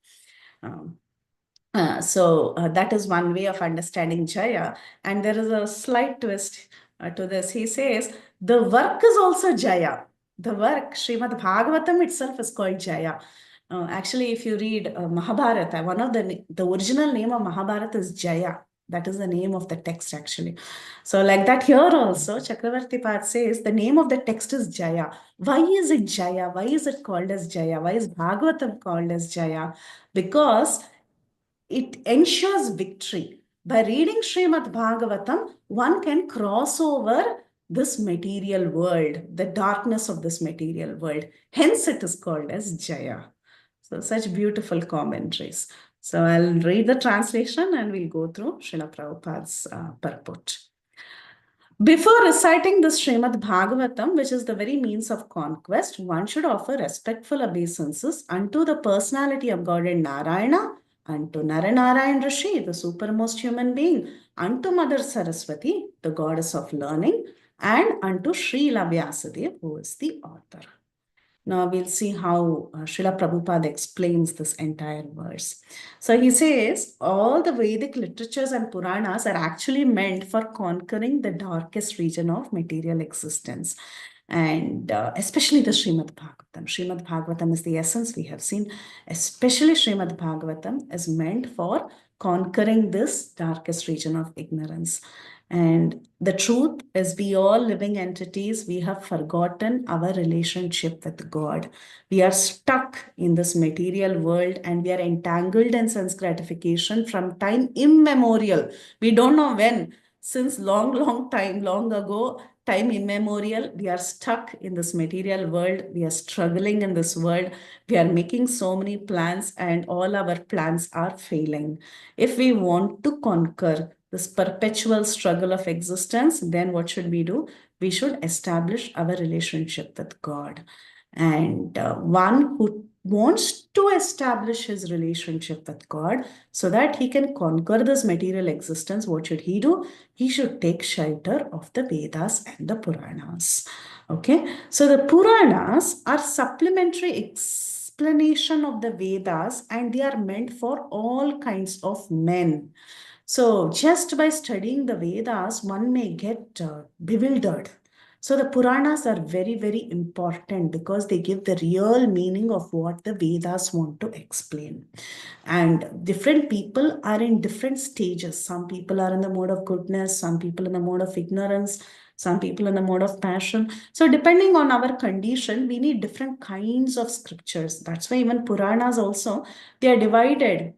So that is one way of understanding Jaya. And there is a slight twist to this. He says, the work is also Jaya. The work, Srimad Bhagavatam itself is called Jaya. Actually, if you read Mahabharata, one of the original name of Mahabharata is Jaya. That is the name of the text, actually. So like that here also, Chakravarti Path says, the name of the text is Jaya. Why is it Jaya? Why is it called as Jaya? Why is Bhagavatam called as Jaya? Because it ensures victory. By reading Srimad Bhagavatam, one can cross over this material world, the darkness of this material world. Hence, it is called as Jaya. So, such beautiful commentaries. So, I'll read the translation and we'll go through Srila Prabhupada's purport. Before reciting the Srimad Bhagavatam, which is the very means of conquest, one should offer respectful obeisances unto the personality of Godhead Narayana, unto Naranarayan Rishi, the supermost human being, unto Mother Saraswati, the goddess of learning, and unto Srila Vyasadeva, who is the author. Now we'll see how Srila Prabhupada explains this entire verse. So he says, all the Vedic literatures and Puranas are actually meant for conquering the darkest region of material existence. And especially the Srimad Bhagavatam. Srimad Bhagavatam is the essence we have seen. Especially Srimad Bhagavatam is meant for conquering this darkest region of ignorance. And the truth is, we all living entities, we have forgotten our relationship with God. We are stuck in this material world and we are entangled in sense gratification from time immemorial. We don't know when. Since long time, long ago, time immemorial, we are stuck in this material world. We are struggling in this world. We are making so many plans and all our plans are failing. If we want to conquer this perpetual struggle of existence, then what should we do? We should establish our relationship with God. And one who wants to establish his relationship with God so that he can conquer this material existence, what should he do? He should take shelter of the Vedas and the Puranas. Okay, so the Puranas are supplementary explanation of the Vedas and they are meant for all kinds of men. So just by studying the Vedas, one may get bewildered. So the Puranas are very, very important because they give the real meaning of what the Vedas want to explain. And different people are in different stages. Some people are in the mode of goodness, some people in the mode of ignorance, some people in the mode of passion. So depending on our condition, we need different kinds of scriptures. That's why even Puranas also, they are divided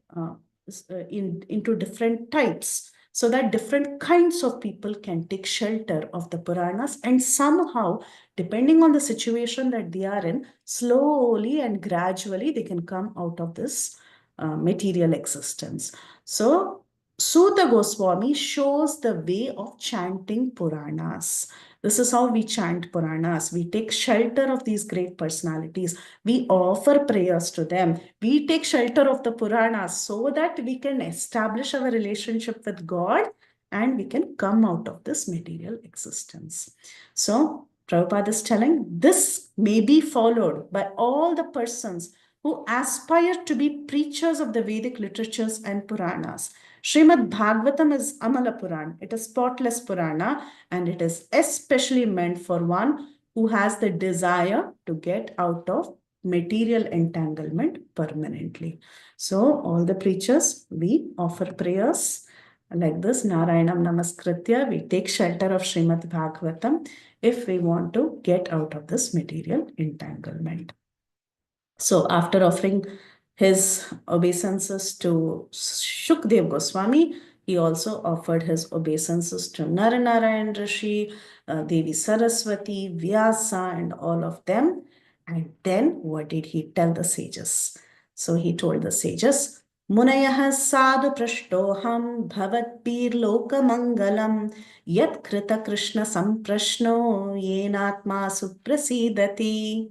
into different types so that different kinds of people can take shelter of the Puranas and somehow, depending on the situation that they are in, slowly and gradually they can come out of this material existence. So Suta Goswami shows the way of chanting Puranas. This is how we chant Puranas. We take shelter of these great personalities. We offer prayers to them. We take shelter of the Puranas so that we can establish our relationship with God and we can come out of this material existence. So Prabhupada is telling this may be followed by all the persons who aspire to be preachers of the Vedic literatures and Puranas. Srimad Bhagavatam is Amala Purana. It is spotless Purana and it is especially meant for one who has the desire to get out of material entanglement permanently. So all the preachers, we offer prayers like this, Narayanam Namaskritya. We take shelter of Srimad Bhagavatam if we want to get out of this material entanglement. So after offering his obeisances to Shukdev Goswami, he also offered his obeisances to Naranarayan Rishi, Devi Saraswati, Vyasa, and all of them. And then what did he tell the sages? So he told the sages, Munayah sadhu prashtoham bhavatpir loka mangalam yat krita krishna samprashno yenatma suprasidati.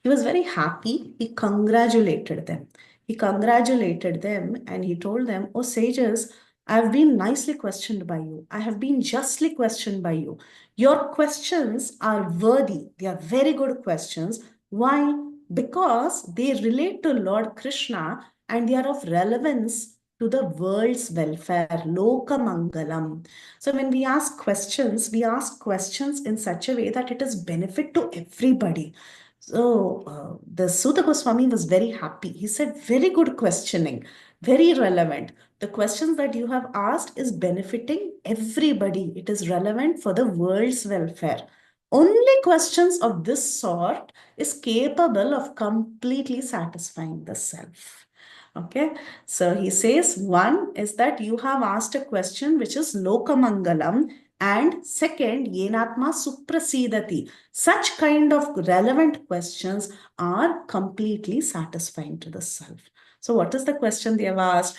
he was very happy. He congratulated them. He congratulated them and he told them, "Oh sages, I have been nicely questioned by you. I have been justly questioned by you. Your questions are worthy. They are very good questions. Why? Because they relate to Lord Krishna and they are of relevance to the world's welfare, Loka Mangalam. So when we ask questions in such a way that it is benefit to everybody. So the Suta Goswami was very happy. He said, very good questioning, very relevant. The questions that you have asked is benefiting everybody. It is relevant for the world's welfare. Only questions of this sort is capable of completely satisfying the self. Okay, so he says one is that you have asked a question which is Lokamangalam, and second, Yenatma Suprasidati. Such kind of relevant questions are completely satisfying to the self. So what is the question they have asked?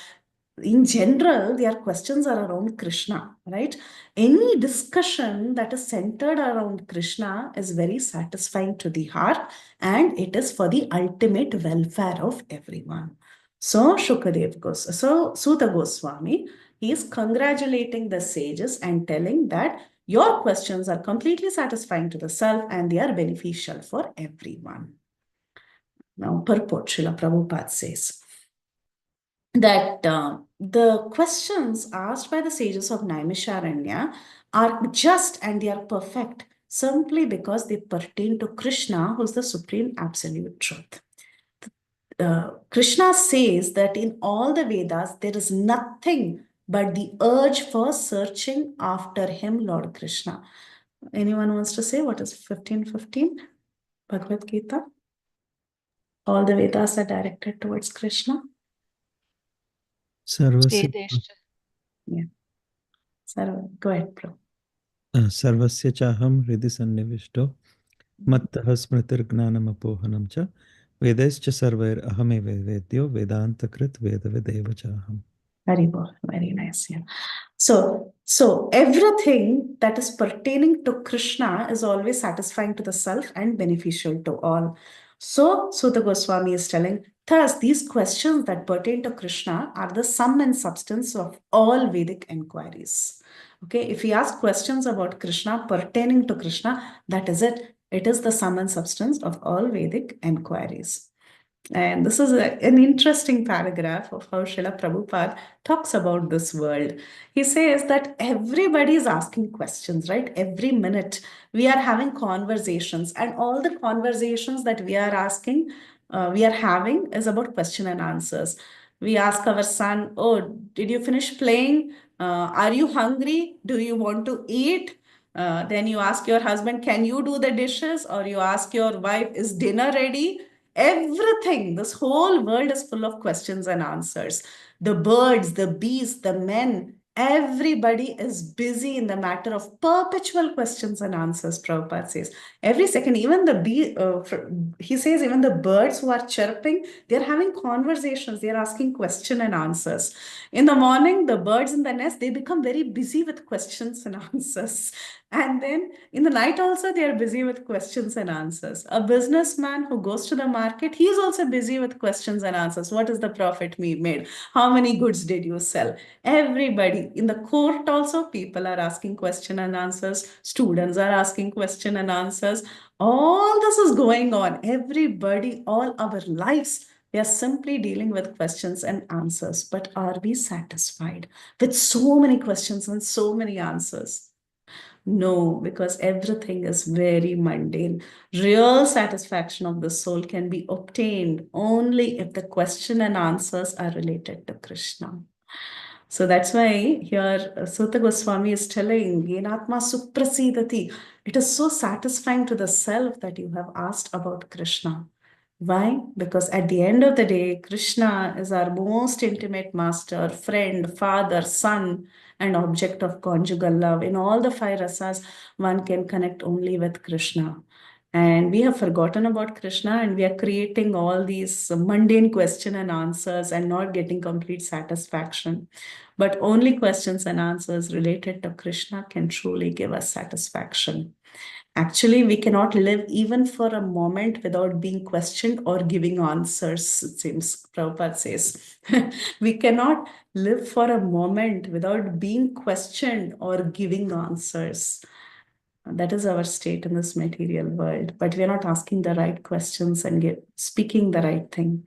In general, their questions are around Krishna, right? Any discussion that is centered around Krishna is very satisfying to the heart, and it is for the ultimate welfare of everyone. So Suta Goswami, he is congratulating the sages and telling that your questions are completely satisfying to the self and they are beneficial for everyone. Now, purport, Srila Prabhupada says that the questions asked by the sages of Naimisharanya are just and they are perfect simply because they pertain to Krishna, who is the supreme absolute truth. Krishna says that in all the Vedas, there is nothing but the urge for searching after him, Lord Krishna. Anyone wants to say what is 15:15? Bhagavad Gita? All the Vedas are directed towards Krishna. Sarvasya, Yeah. Sarva, go ahead, bro. Sarvasya chaham hridi sannivishto mattah smritir gnanam apohanam cha vedaischa sarvair ahame vedyo vedanta krit veda vedeva chaham. Very nice. Yeah. So everything that is pertaining to Krishna is always satisfying to the self and beneficial to all. So Suta Goswami is telling, thus these questions that pertain to Krishna are the sum and substance of all Vedic inquiries. Okay, if we ask questions about Krishna pertaining to Krishna, that is it. It is the sum and substance of all Vedic inquiries. And this is an interesting paragraph of how Srila Prabhupada talks about this world. He says that everybody is asking questions, right? Every minute we are having conversations, and all the conversations that we are having is about question and answers. We ask our son, "Oh, did you finish playing? Are you hungry? Do you want to eat?" Then you ask your husband, "Can you do the dishes?" Or you ask your wife, "Is dinner ready?" Everything, this whole world is full of questions and answers. The birds, the bees, the men, everybody is busy in the matter of perpetual questions and answers, Prabhupada says. Every second, even the bee, he says, even the birds who are chirping, they're having conversations, they're asking question and answers. In the morning, the birds in the nest, they become very busy with questions and answers. And then in the night also, they are busy with questions and answers. A businessman who goes to the market, he is also busy with questions and answers. What is the profit made? How many goods did you sell? Everybody. In the court also, people are asking question and answers. Students are asking question and answers. All this is going on. Everybody, all our lives, we are simply dealing with questions and answers. But are we satisfied with so many questions and so many answers? No, because everything is very mundane. Real satisfaction of the soul can be obtained only if the question and answers are related to Krishna. So that's why here Suta Goswami is telling, Yenatma Suprasidati. It is so satisfying to the self that you have asked about Krishna. Why? Because at the end of the day, Krishna is our most intimate master, friend, father, son, and object of conjugal love. In all the five rasas, one can connect only with Krishna. And we have forgotten about Krishna and we are creating all these mundane question and answers and not getting complete satisfaction. But only questions and answers related to Krishna can truly give us satisfaction. Actually, we cannot live even for a moment without being questioned or giving answers, it seems. Prabhupada says. We cannot live for a moment without being questioned or giving answers. That is our state in this material world. But we are not asking the right questions and speaking the right thing.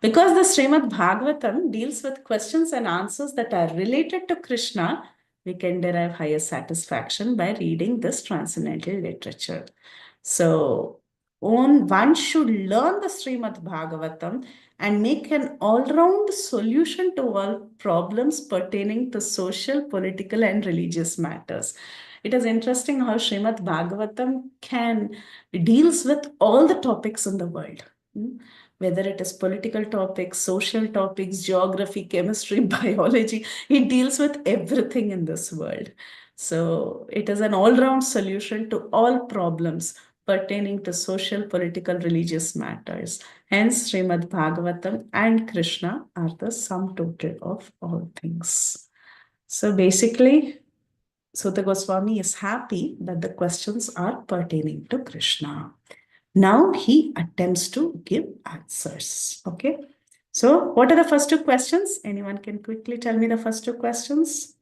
Because the Srimad Bhagavatam deals with questions and answers that are related to Krishna, we can derive higher satisfaction by reading this transcendental literature. So, one should learn the Srimad Bhagavatam and make an all-round solution to all problems pertaining to social, political, and religious matters. It is interesting how Srimad Bhagavatam deals with all the topics in the world. Whether it is political topics, social topics, geography, chemistry, biology, it deals with everything in this world. So it is an all-round solution to all problems pertaining to social, political, religious matters. Hence, Srimad Bhagavatam and Krishna are the sum total of all things. So basically, Suta Goswami is happy that the questions are pertaining to Krishna. Now he attempts to give answers. Okay. So what are the first two questions? Anyone can quickly tell me the first two questions?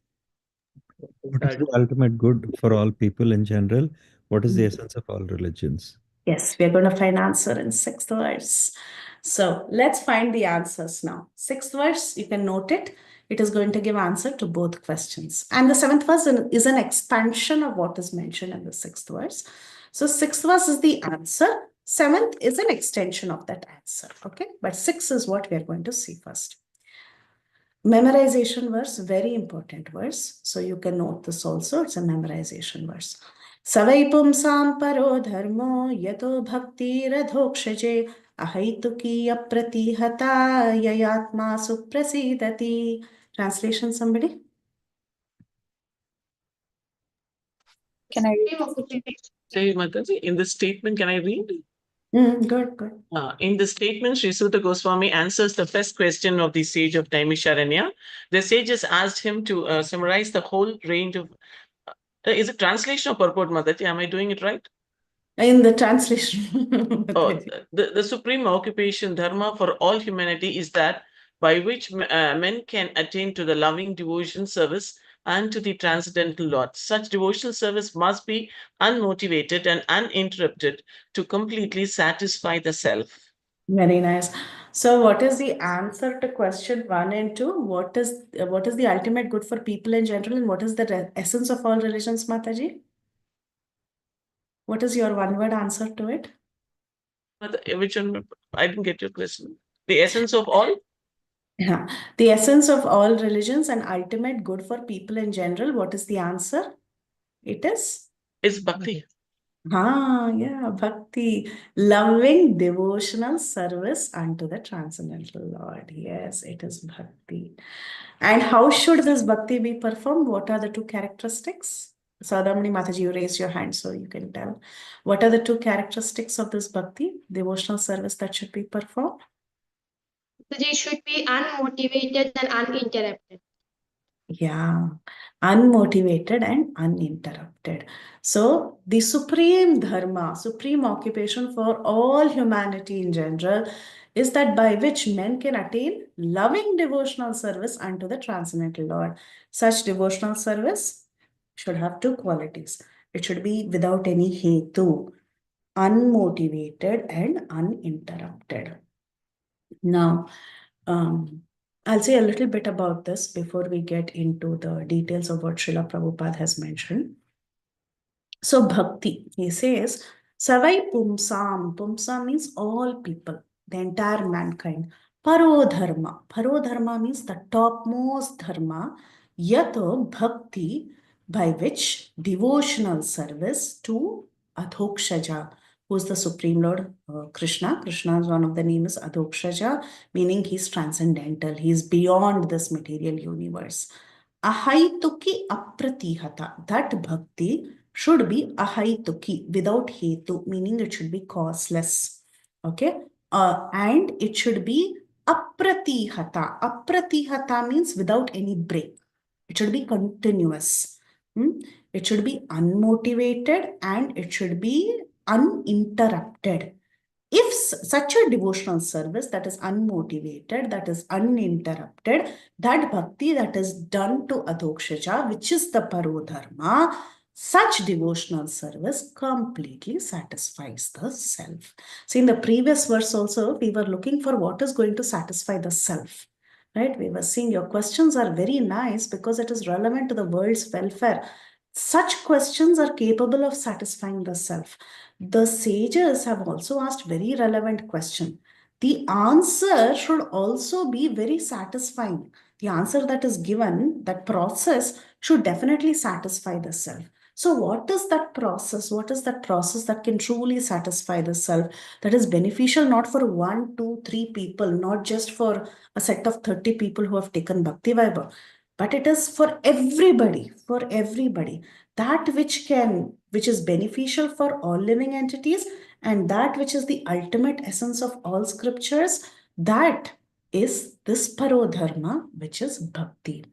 What is the ultimate good for all people in general? What is the essence of all religions? Yes, we are going to find answer in 6th verse. So let's find the answers now. 6th verse, you can note it. It is going to give answer to both questions. And the 7th verse is an expansion of what is mentioned in the 6th verse. So 6th verse is the answer. 7th is an extension of that answer. Okay, but 6 is what we are going to see first. Memorization verse, very important verse. So you can note this also. It's a memorization verse. Savai pumsam paro dharmo yato bhakti radhokshje ahaituki apratihata yayatma suprasidati. Translation, somebody? Can I read? Say, Mataji, in this statement, can I read? Good. In the statement, Sri Suta Goswami answers the first question of the sage of Naimisharanya. The sages asked him to summarize the whole range of. Is it translation or purport, Mataji? Am I doing it right? In the translation. The supreme occupation, dharma, for all humanity is that by which men can attain to the loving devotion service and to the transcendental Lord. Such devotional service must be unmotivated and uninterrupted to completely satisfy the self. Very nice. So what is the answer to question 1 and 2? What is the ultimate good for people in general, and what is the essence of all religions, Mataji? What is your one-word answer to it? Which one? I didn't get your question. The essence of all? Yeah. The essence of all religions and ultimate good for people in general. What is the answer? It is? It's bhakti. Yeah, bhakti. Loving devotional service unto the transcendental Lord. Yes, it is bhakti. And how should this bhakti be performed? What are the two characteristics? Sadamani Mataji, you raise your hand so you can tell. What are the two characteristics of this bhakti, devotional service that should be performed? It should be unmotivated and uninterrupted. Yeah, unmotivated and uninterrupted. So the supreme dharma, supreme occupation for all humanity in general is that by which men can attain loving devotional service unto the transcendental Lord. Such devotional service should have two qualities. It should be without any hetu, unmotivated and uninterrupted. Now, I'll say a little bit about this before we get into the details of what Srila Prabhupada has mentioned. So, bhakti, he says, Savai pumsam. Pumsam means all people, the entire mankind. Parodharma. Parodharma means the topmost dharma. Yato bhakti, by which devotional service to Adhokshaja, who is the Supreme Lord Krishna. Krishna is one of the names Adhokshaja, meaning he's transcendental. He's beyond this material universe. Ahaituki apratihata. That bhakti should be ahaituki, without hetu, meaning it should be causeless. Okay. And it should be apratihata. Apratihata means without any break. It should be continuous. It it should be unmotivated, and it should be uninterrupted. If such a devotional service that is unmotivated, that is uninterrupted, that bhakti that is done to Adhokshaja, which is the parodharma, such devotional service completely satisfies the self. See, in the previous verse also, we were looking for what is going to satisfy the self. Right? We were seeing your questions are very nice because it is relevant to the world's welfare. Such questions are capable of satisfying the self. The sages have also asked very relevant question. The answer should also be very satisfying. The answer that is given, that process should definitely satisfy the self. So what is that process? What is that process that can truly satisfy the self, that is beneficial not for 1, 2, 3 people, not just for a set of 30 people who have taken Bhakti Vaibhav, but it is for everybody, that which is beneficial for all living entities, and that which is the ultimate essence of all scriptures, that is this parodharma, which is bhakti.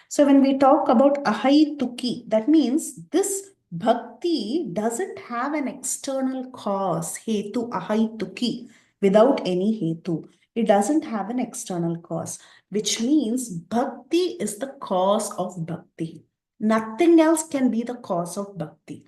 So when we talk about ahaituki, that means this bhakti doesn't have an external cause, hetu ahaituki, without any hetu. It doesn't have an external cause, which means bhakti is the cause of bhakti. Nothing else can be the cause of bhakti.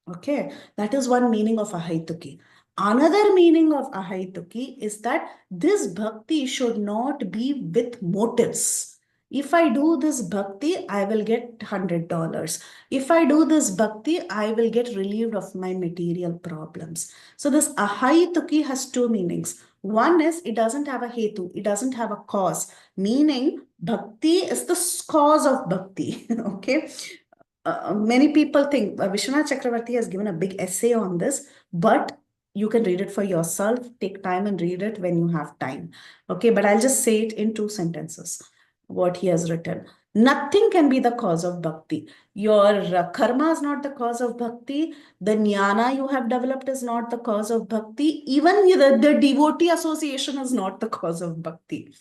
Okay, that is one meaning of ahaituki. Another meaning of ahaituki is that this bhakti should not be with motives. If I do this bhakti, I will get $100. If I do this bhakti, I will get relieved of my material problems. So this ahaituki has two meanings. One is it doesn't have a hetu, it doesn't have a cause, meaning bhakti is the cause of bhakti. Okay. Many people think Vishwanath Chakravarti has given a big essay on this, but you can read it for yourself. Take time and read it when you have time. Okay, but I'll just say it in 2 sentences, what he has written. Nothing can be the cause of bhakti. Your karma is not the cause of bhakti. The jnana you have developed is not the cause of bhakti. Even the devotee association is not the cause of bhakti.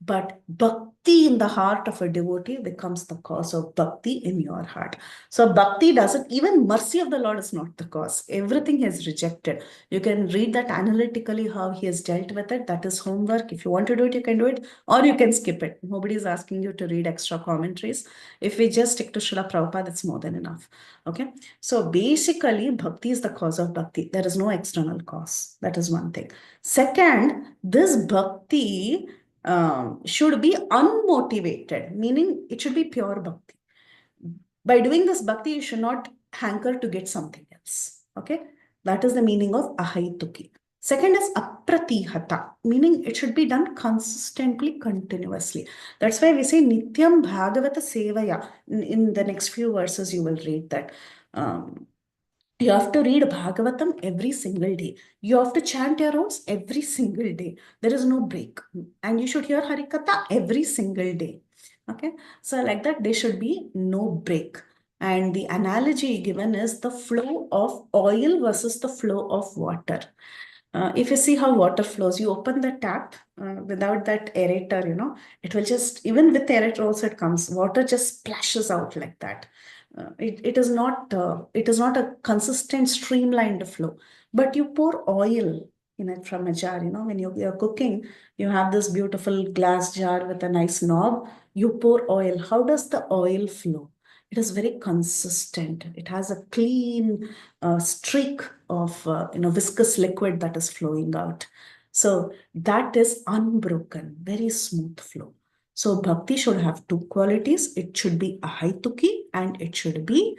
But bhakti in the heart of a devotee becomes the cause of bhakti in your heart. So bhakti doesn't, even mercy of the Lord is not the cause. Everything he has rejected. You can read that analytically, how he has dealt with it. That is homework. If you want to do it, you can do it, or you can skip it. Nobody is asking you to read extra commentaries. If we just stick to Srila Prabhupada, that's more than enough. Okay. So basically, bhakti is the cause of bhakti. There is no external cause. That is one thing. Second, this bhakti should be unmotivated, meaning it should be pure bhakti. By doing this bhakti, you should not hanker to get something else. Okay, that is the meaning of ahaituki. Second is apratihata, meaning it should be done consistently, continuously. That's why we say nityam bhagavata sevaya. In the next few verses, you will read that. You have to read Bhagavatam every single day. You have to chant your rounds every single day. There is no break. And you should hear Harikatha every single day. Okay. So like that, there should be no break. And the analogy given is the flow of oil versus the flow of water. If you see how water flows, you open the tap without that aerator, it will just, even with aerator also it comes, water just splashes out like that. It is not a consistent streamlined flow, but you pour oil in it from a jar. When you're cooking, you have this beautiful glass jar with a nice knob. You pour oil. How does the oil flow? It is very consistent. It has a clean streak of viscous liquid that is flowing out. So that is unbroken, very smooth flow. So bhakti should have 2 qualities. It should be ahaituki and it should be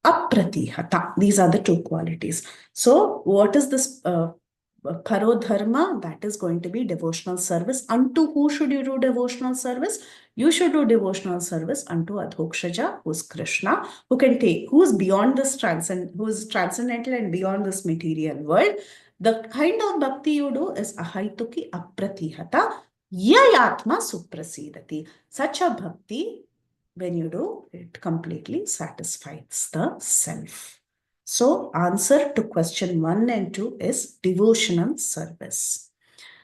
apratihata. These are the 2 qualities. So what is this parodharma? That is going to be devotional service. Unto who should you do devotional service? You should do devotional service unto Adhokshaja, who is Krishna, who is beyond this who is transcendental and beyond this material world. The kind of bhakti you do is ahaituki apratihata yayatma suprasidati. Such a bhakti, when you do, it completely satisfies the self. So answer to question 1 and 2 is devotional service.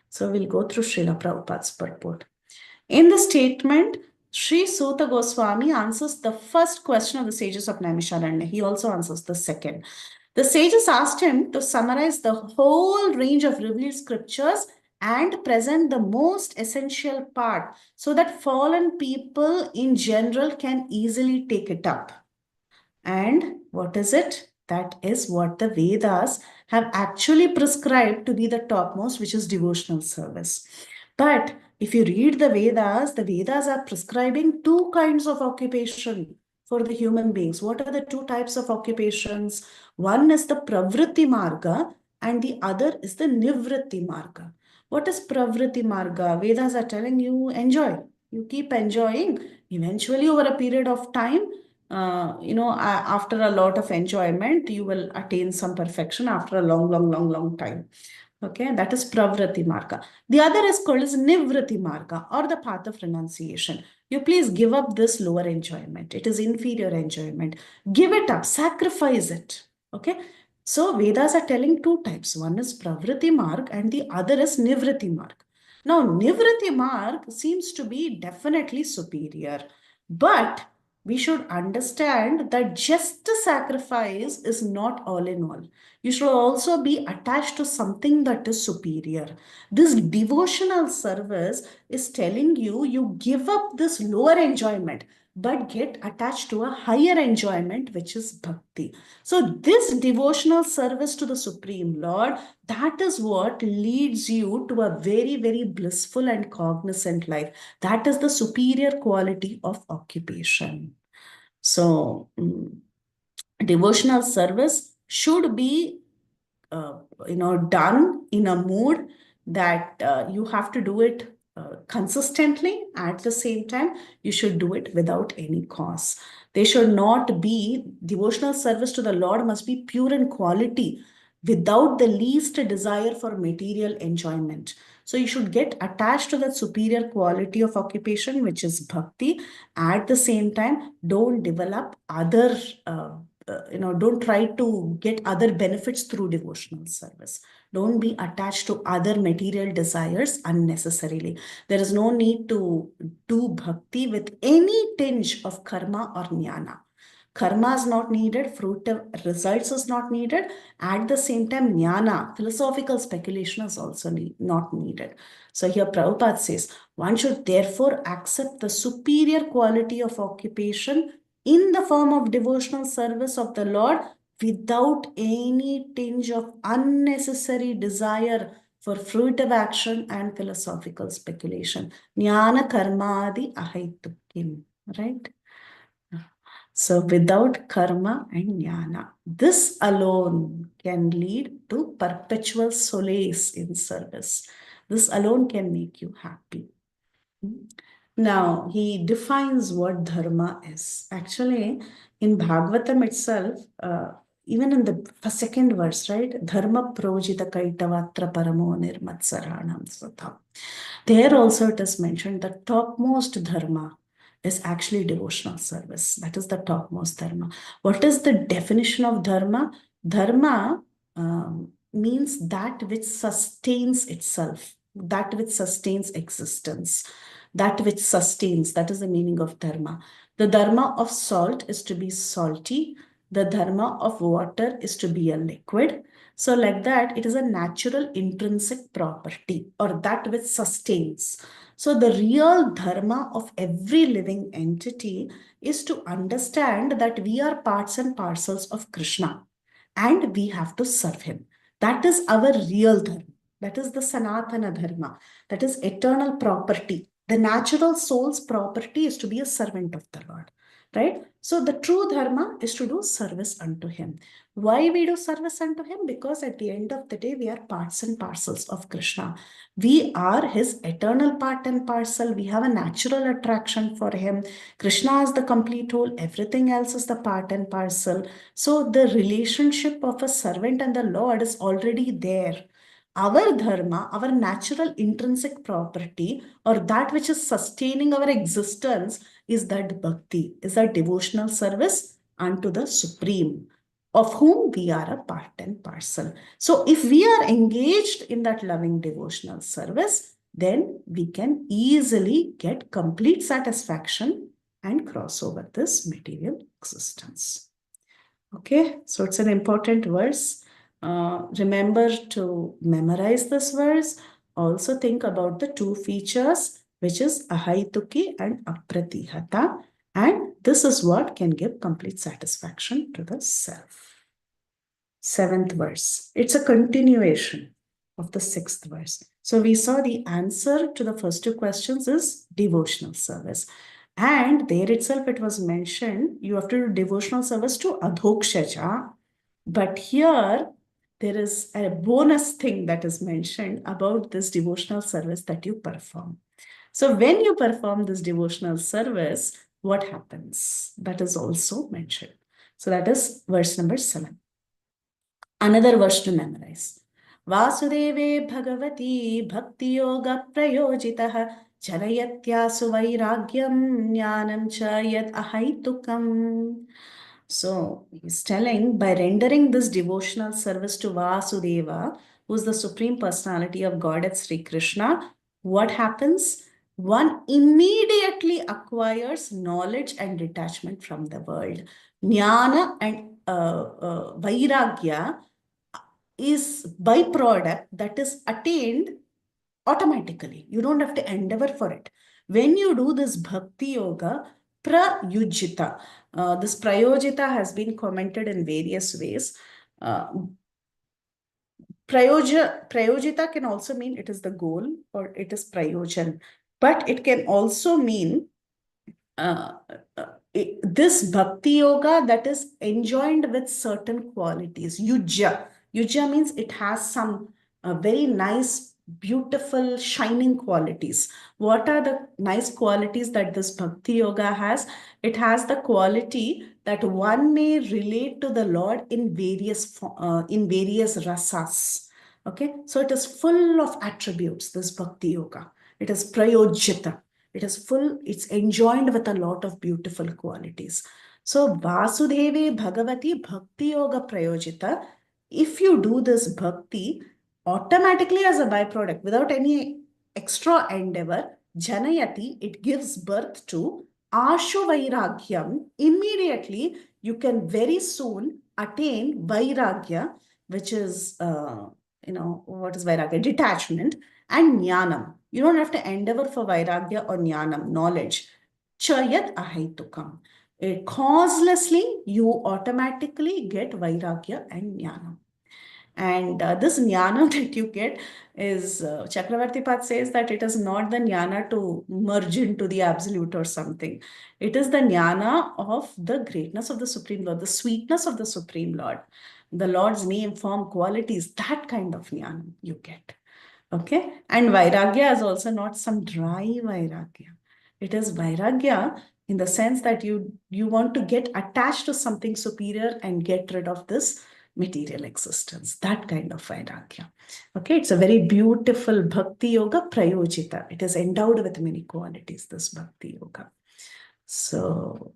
So we'll go through Srila Prabhupada's purport. In the statement, Sri Suta Goswami answers the first question of the sages of Naimisharanya. He also answers the second. The sages asked him to summarize the whole range of revealed scriptures and present the most essential part so that fallen people in general can easily take it up. And what is it? That is what the Vedas have actually prescribed to be the topmost, which is devotional service. But if you read the Vedas are prescribing two kinds of occupation for the human beings. What are the two types of occupations? One is the Pravritti Marga and the other is the Nivritti Marga. What is Pravritti Marga? Vedas are telling you enjoy. You keep enjoying. Eventually, over a period of time, after a lot of enjoyment, you will attain some perfection after a long time. Okay, that is Pravrati Marga. The other is called as Nivrati Marga, or the path of renunciation. You please give up this lower enjoyment. It is inferior enjoyment. Give it up, sacrifice it. Okay, so Vedas are telling two types. One is Pravrati Marg and the other is Nivrati Marg. Now, Nivrati Marg seems to be definitely superior, but we should understand that just a sacrifice is not all in all. You should also be attached to something that is superior. This devotional service is telling you, you give up this lower enjoyment, but get attached to a higher enjoyment, which is bhakti. So this devotional service to the Supreme Lord, that is what leads you to a very, very blissful and cognizant life. That is the superior quality of occupation. So, devotional service should be done in a mood that you have to do it consistently. At the same time, you should do it without any cause. They should not be, devotional service to the Lord must be pure in quality without the least desire for material enjoyment. So you should get attached to that superior quality of occupation, which is bhakti. At the same time, don't develop other don't try to get other benefits through devotional service. Don't be attached to other material desires unnecessarily. There is no need to do bhakti with any tinge of karma or jnana. Karma is not needed, fruit results is not needed. At the same time, jnana, philosophical speculation is also not needed. So here Prabhupada says, one should therefore accept the superior quality of occupation in the form of devotional service of the Lord without any tinge of unnecessary desire for fruitive action and philosophical speculation. Jnana karmadi ahaitukim, right? So without karma and jnana, this alone can lead to perpetual solace in service. This alone can make you happy. Now, he defines what dharma is. Actually, in Bhagavatam itself, even in the second verse, right? Dharma projita kaitavatra paramo nirmatsaranam svatha. There also it is mentioned the topmost dharma is actually devotional service. That is the topmost dharma. What is the definition of dharma? Dharma means that which sustains itself, that which sustains existence. That which sustains, that is the meaning of dharma. The dharma of salt is to be salty. The dharma of water is to be a liquid. So like that, it is a natural intrinsic property or that which sustains. So the real dharma of every living entity is to understand that we are parts and parcels of Krishna and we have to serve him. That is our real dharma. That is the Sanatana dharma. That is eternal property. The natural soul's property is to be a servant of the Lord, right? So the true dharma is to do service unto him. Why we do service unto him? Because at the end of the day, we are parts and parcels of Krishna. We are his eternal part and parcel. We have a natural attraction for him. Krishna is the complete whole. Everything else is the part and parcel. So the relationship of a servant and the Lord is already there. Our dharma, our natural intrinsic property, or that which is sustaining our existence, is that bhakti, is that devotional service unto the Supreme, of whom we are a part and parcel. So if we are engaged in that loving devotional service, then we can easily get complete satisfaction and cross over this material existence. Okay, so it's an important verse. Remember to memorize this verse. Also think about the two features, which is ahaituki and apratihata. And this is what can give complete satisfaction to the self. 7th verse. It's a continuation of the 6th verse. So we saw the answer to the first two questions is devotional service. And there itself it was mentioned, you have to do devotional service to Adhokshaja. But here there is a bonus thing that is mentioned about this devotional service that you perform. So when you perform this devotional service, what happens? That is also mentioned. So that is verse number 7. Another verse to memorize. Vasudeve Bhagavati Bhakti Yoga Prayojitaha Janayatyasu Vairagyam Jnanam Cha Yat Ahaitukam. So he's telling, by rendering this devotional service to Vasudeva, who is the Supreme Personality of Godhead Sri Krishna, what happens? One immediately acquires knowledge and detachment from the world. Jnana and Vairagya is byproduct that is attained automatically. You don't have to endeavor for it. When you do this Bhakti Yoga, Prayujita, this Prayojita has been commented in various ways. Prayojita can also mean it is the goal or it is Prayojan, but it can also mean this Bhakti Yoga that is enjoined with certain qualities. Yuja. Yuja means it has some very nice, beautiful, shining qualities. What are the nice qualities that this Bhakti Yoga has? It has the quality that one may relate to the Lord in various rasas. Okay, so it is full of attributes, this Bhakti Yoga. It is Prayojita. It is full, it's enjoined with a lot of beautiful qualities. So Vasudeve Bhagavati Bhakti Yoga Prayojita, if you do this bhakti, automatically as a byproduct, without any extra endeavor, Janayati, it gives birth to Ashu Vairagyam. Immediately, you can very soon attain Vairagya, which is, what is Vairagya? Detachment, and Jnanam. You don't have to endeavor for Vairagya or Jnanam, knowledge. Chayat Ahaitukam. Causelessly, you automatically get Vairagya and Jnanam. And this jnana that you get is, Chakravarti Path says that it is not the jnana to merge into the absolute or something. It is the jnana of the greatness of the Supreme Lord, the sweetness of the Supreme Lord, the Lord's name, form, qualities, that kind of jnana you get. Okay. And Vairagya is also not some dry Vairagya. It is Vairagya in the sense that you want to get attached to something superior and get rid of this material existence, that kind of Vairagya. Okay, it's a very beautiful Bhakti Yoga Prayojita. It is endowed with many qualities, this Bhakti Yoga. So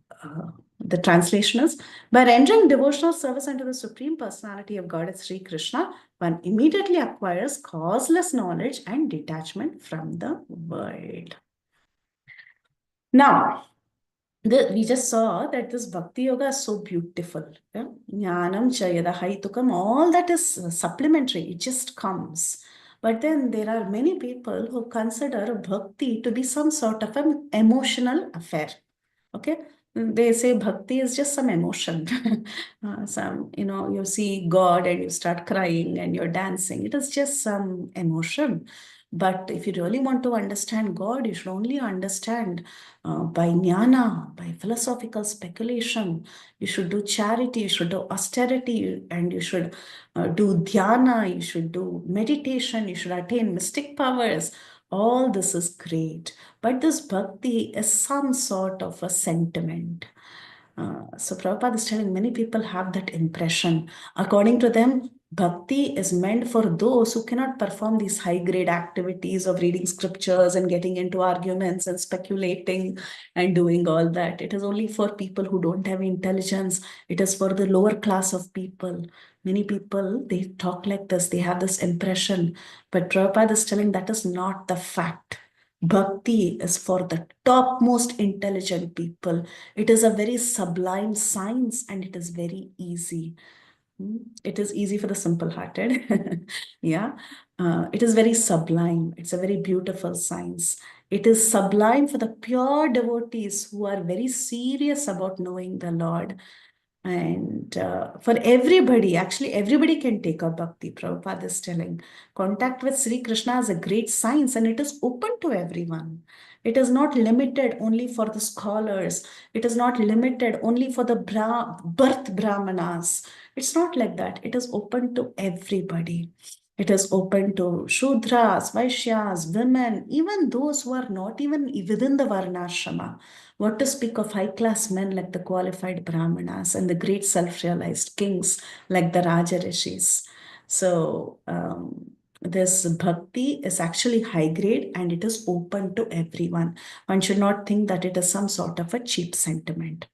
the translation is, by rendering devotional service unto the Supreme Personality of Godhead Sri Krishna, one immediately acquires causeless knowledge and detachment from the world. Now, we just saw that this Bhakti Yoga is so beautiful. Jnanam Chayada Haitukam, all that is supplementary, it just comes. But then there are many people who consider Bhakti to be some sort of an emotional affair. Okay, they say Bhakti is just some emotion. You see God and you start crying and you're dancing. It is just some emotion. But if you really want to understand God, you should only understand by jnana, by philosophical speculation. You should do charity, you should do austerity, and you should do dhyana, you should do meditation, you should attain mystic powers. All this is great. But this bhakti is some sort of a sentiment. So Prabhupada is telling many people have that impression. According to them, Bhakti is meant for those who cannot perform these high-grade activities of reading scriptures and getting into arguments and speculating and doing all that. It is only for people who don't have intelligence. It is for the lower class of people. Many people, they talk like this, they have this impression. But Prabhupada is telling that is not the fact. Bhakti is for the topmost intelligent people. It is a very sublime science and it is very easy. It is easy for the simple-hearted. Yeah. It is very sublime. It's a very beautiful science. It is sublime for the pure devotees who are very serious about knowing the Lord. And for everybody, actually, everybody can take up bhakti. Prabhupada is telling. Contact with Sri Krishna is a great science and it is open to everyone. It is not limited only for the scholars. It is not limited only for the birth brahmanas. It's not like that. It is open to everybody. It is open to Shudras, Vaishyas, women, even those who are not even within the Varnashrama. What to speak of high-class men like the qualified Brahmanas and the great self-realized kings like the Raja Rishis. So this bhakti is actually high grade and it is open to everyone. One should not think that it is some sort of a cheap sentiment.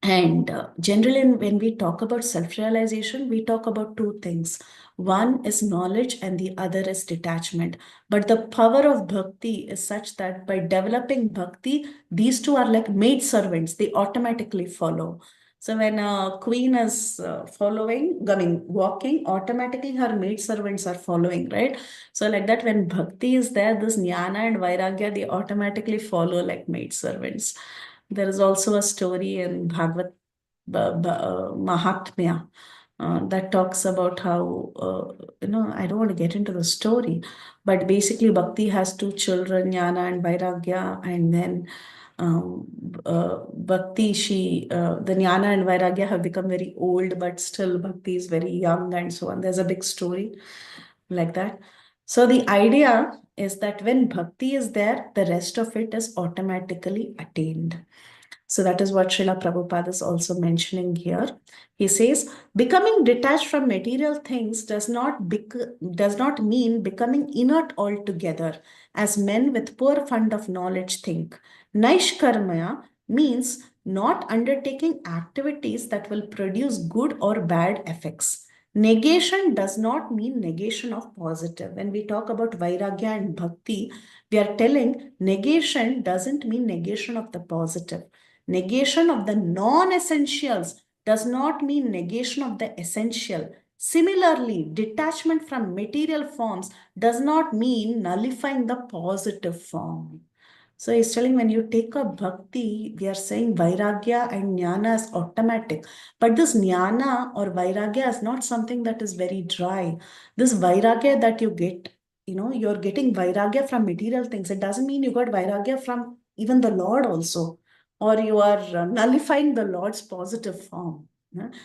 And generally, when we talk about self-realization, we talk about two things. One is knowledge and the other is detachment. But the power of bhakti is such that by developing bhakti, these two are like maid servants. They automatically follow. So when a queen is walking, automatically her maid servants are following, right? So like that, when bhakti is there, this jnana and vairagya, they automatically follow like maid servants. There is also a story in Bhagavad Mahatmya that talks about how, I don't want to get into the story, but basically Bhakti has two children, Jnana and Vairagya, and then Bhakti, the Jnana and Vairagya have become very old, but still Bhakti is very young and so on. There's a big story like that. So the idea is that when Bhakti is there, the rest of it is automatically attained. So that is what Srila Prabhupada is also mentioning here. He says, becoming detached from material things does not mean becoming inert altogether, as men with poor fund of knowledge think. Naishkarmaya means not undertaking activities that will produce good or bad effects. Negation does not mean negation of positive. When we talk about Vairagya and Bhakti, we are telling negation doesn't mean negation of the positive. Negation of the non-essentials does not mean negation of the essential. Similarly, detachment from material forms does not mean nullifying the positive form. So he's telling when you take a bhakti, we are saying vairagya and jnana is automatic. But this jnana or vairagya is not something that is very dry. This vairagya that you get, you're getting vairagya from material things. It doesn't mean you got vairagya from even the Lord also, or you are nullifying the Lord's positive form.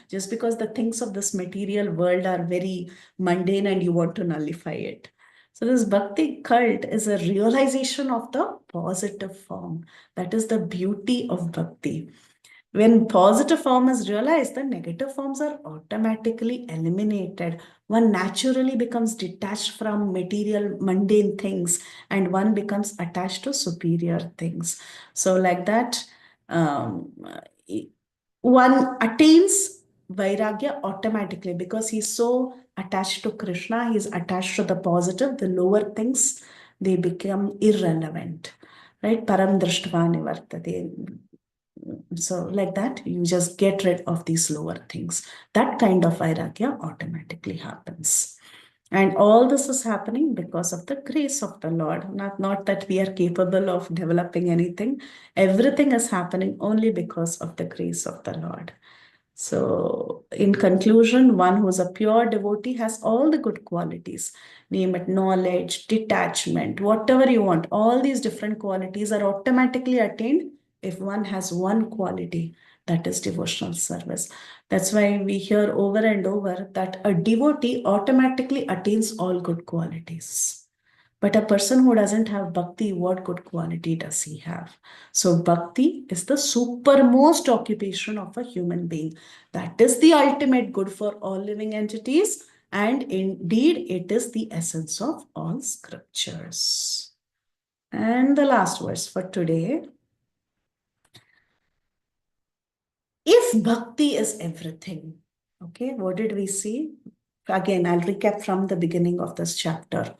Just because the things of this material world are very mundane and you want to nullify it. So this bhakti cult is a realization of the positive form. That is the beauty of bhakti. When positive form is realized, the negative forms are automatically eliminated. One naturally becomes detached from material, mundane things, and one becomes attached to superior things. So like that, one attains vairagya automatically because he's so attached to Krishna, he's attached to the positive, the lower things, they become irrelevant, right? Param drishtva nivartate. So like that, you just get rid of these lower things. That kind of vairagya automatically happens. And all this is happening because of the grace of the Lord. Not that we are capable of developing anything. Everything is happening only because of the grace of the Lord. So, in conclusion, one who is a pure devotee has all the good qualities. Name it knowledge, detachment, whatever you want. All these different qualities are automatically attained if one has one quality, that is devotional service. That's why we hear over and over that a devotee automatically attains all good qualities. But a person who doesn't have bhakti, what good quality does he have? So bhakti is the supermost occupation of a human being. That is the ultimate good for all living entities. And indeed, it is the essence of all scriptures. And the last verse for today. If bhakti is everything, okay, what did we see? Again, I'll recap from the beginning of this chapter.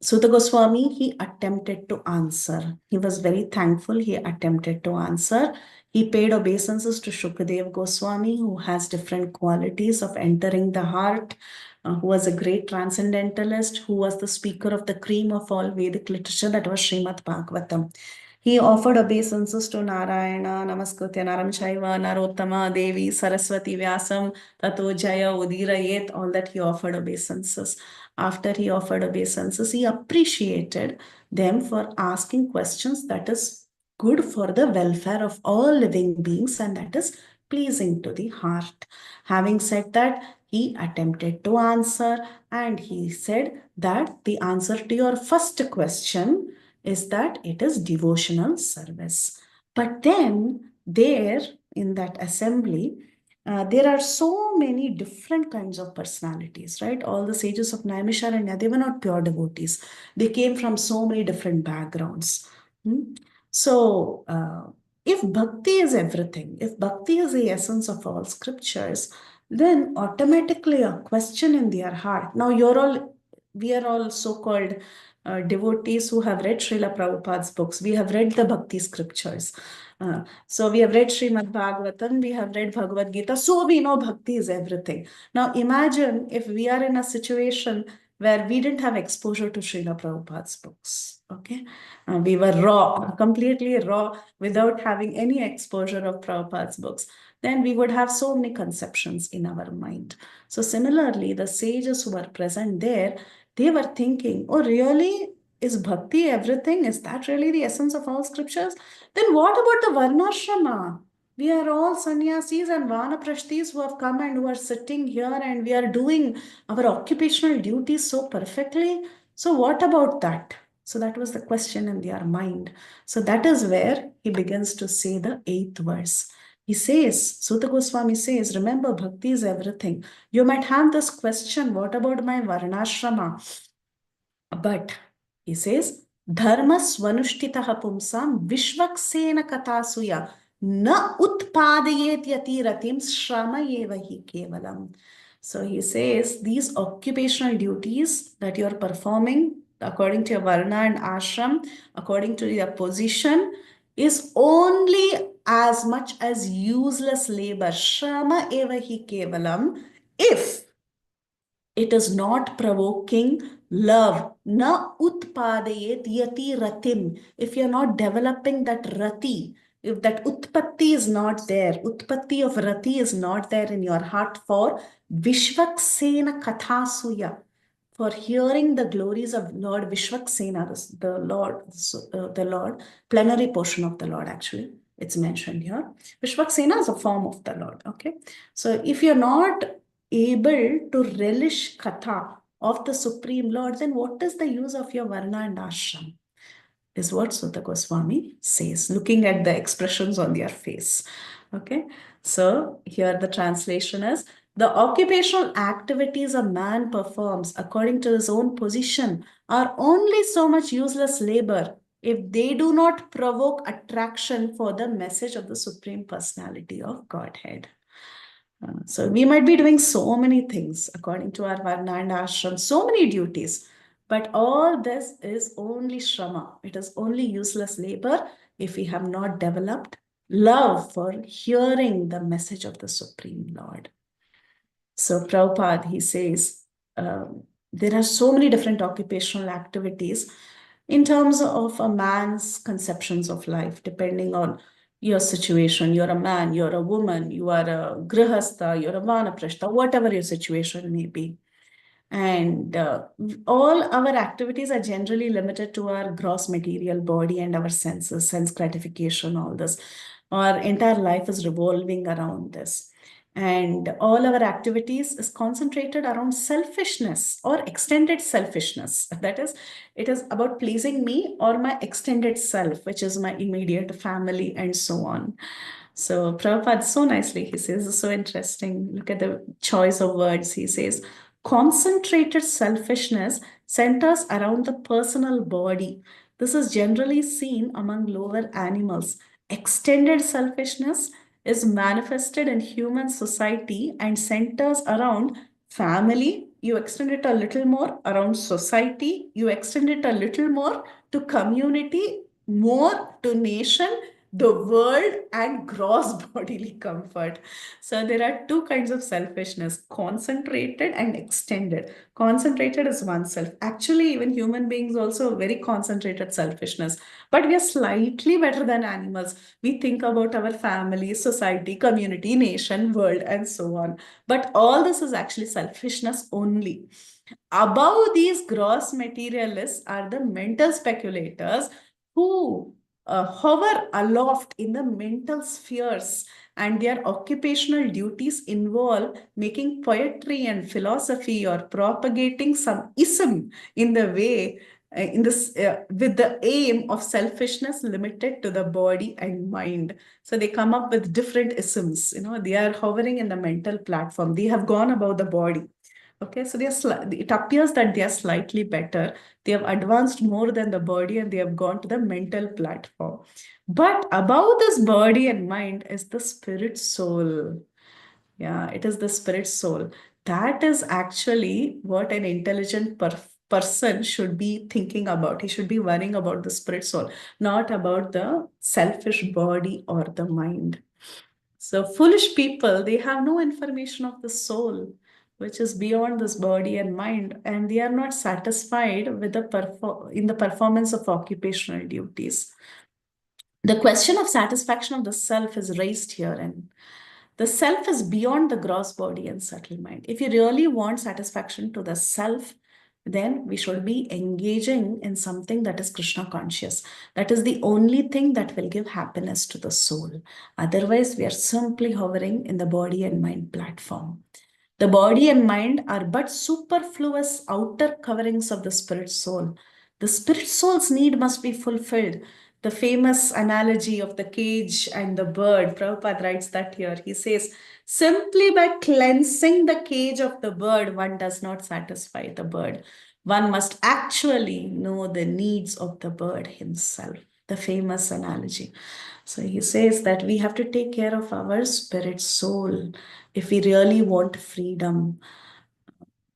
Sutta Goswami, he attempted to answer. He was very thankful. He attempted to answer. He paid obeisances to Shukadev Goswami, who has different qualities of entering the heart, who was a great transcendentalist, who was the speaker of the cream of all Vedic literature, that was Srimad Bhagavatam. He offered obeisances to Narayana, Namaskritya Naram Shaiva, Narottama, Devi, Saraswati, Vyasam, Tato Jaya, Udirayet, all that he offered obeisances. After he offered obeisances, he appreciated them for asking questions that is good for the welfare of all living beings and that is pleasing to the heart. Having said that, he attempted to answer and he said that the answer to your first question is that it is devotional service. But then there in that assembly, there are so many different kinds of personalities, right? All the sages of Naimisharanya, they were not pure devotees. They came from so many different backgrounds. So, if bhakti is everything, if bhakti is the essence of all scriptures, then automatically a question in their heart. Now, we are all so-called devotees who have read Srila Prabhupada's books. We have read the bhakti scriptures. So we have read Srimad Bhagavatam, we have read Bhagavad Gita, so we know bhakti is everything. Now imagine if we are in a situation where we didn't have exposure to Srila Prabhupada's books, okay? We were raw, completely raw, without having any exposure of Prabhupada's books. Then we would have so many conceptions in our mind. So similarly, the sages who were present there, they were thinking, oh really? Is bhakti everything? Is that really the essence of all scriptures? Then what about the Varnashrama? We are all sannyasis and vanaprashtis who have come and who are sitting here and we are doing our occupational duties so perfectly. So what about that? So that was the question in their mind. So that is where he begins to say the 8th verse. He says, Sutta Goswami says, remember, bhakti is everything. You might have this question, what about my Varnashrama? But he says, Dharma swanushtitaha pumsam vishvaksena katasuya na utpadayet yati ratim shrama yevahi kevalam. So he says, these occupational duties that you are performing according to your varna and ashram, according to your position, is only as much as useless labor. Shrama evahi kevalam, if it is not provoking love. Na utpadayet yati ratim. If you're not developing that rati, if that utpatti is not there, utpatti of rati is not there in your heart for Vishvaksena Kathasuya, for hearing the glories of Lord Vishvaksena, the Lord, plenary portion of the Lord actually, it's mentioned here. Vishvaksena is a form of the Lord, okay? So if you're not able to relish katha of the Supreme Lord, then what is the use of your varna and ashram? Is what Sutta Goswami says, looking at the expressions on their face. Okay, so here the translation is, the occupational activities a man performs according to his own position are only so much useless labor if they do not provoke attraction for the message of the Supreme Personality of Godhead. So we might be doing so many things according to our varna and ashram, so many duties, but all this is only shrama. It is only useless labor if we have not developed love for hearing the message of the Supreme Lord. So Prabhupada, he says, there are so many different occupational activities in terms of a man's conceptions of life, depending on your situation. You're a man, you're a woman, you are a grihastha, you're a vanaprastha, whatever your situation may be. And all our activities are generally limited to our gross material body and our senses, sense gratification, all this. Our entire life is revolving around this. And all our activities is concentrated around selfishness or extended selfishness. That is, it is about pleasing me or my extended self, which is my immediate family and so on. So Prabhupada so nicely, he says, so interesting. Look at the choice of words. He says, concentrated selfishness centers around the personal body. This is generally seen among lower animals. Extended selfishness is manifested in human society and centers around family. You extend it a little more around society. You extend it a little more to community, more to nation, the world, and gross bodily comfort. So there are two kinds of selfishness, concentrated and extended. Concentrated is oneself. Actually, even human beings also very concentrated selfishness, but we are slightly better than animals. We think about our family, society, community, nation, world, and so on. But all this is actually selfishness only. Above these gross materialists are the mental speculators who hover aloft in the mental spheres, and their occupational duties involve making poetry and philosophy or propagating some ism in the way in this with the aim of selfishness limited to the body and mind. So they come up with different isms. They are hovering in the mental platform. They have gone above the body. Okay, so it appears that they are slightly better. They have advanced more than the body and they have gone to the mental platform. But above this body and mind is the spirit soul. Yeah, it is the spirit soul. That is actually what an intelligent person should be thinking about. He should be worrying about the spirit soul, not about the selfish body or the mind. So foolish people, they have no information of the soul, which is beyond this body and mind, and they are not satisfied with in the performance of occupational duties. The question of satisfaction of the self is raised here, and the self is beyond the gross body and subtle mind. If you really want satisfaction to the self, then we should be engaging in something that is Krishna conscious. That is the only thing that will give happiness to the soul. Otherwise, we are simply hovering in the body and mind platform. The body and mind are but superfluous outer coverings of the spirit soul. The spirit soul's need must be fulfilled. The famous analogy of the cage and the bird, Prabhupada writes that here. He says, simply by cleansing the cage of the bird, one does not satisfy the bird. One must actually know the needs of the bird himself. The famous analogy. So he says that we have to take care of our spirit soul if we really want freedom.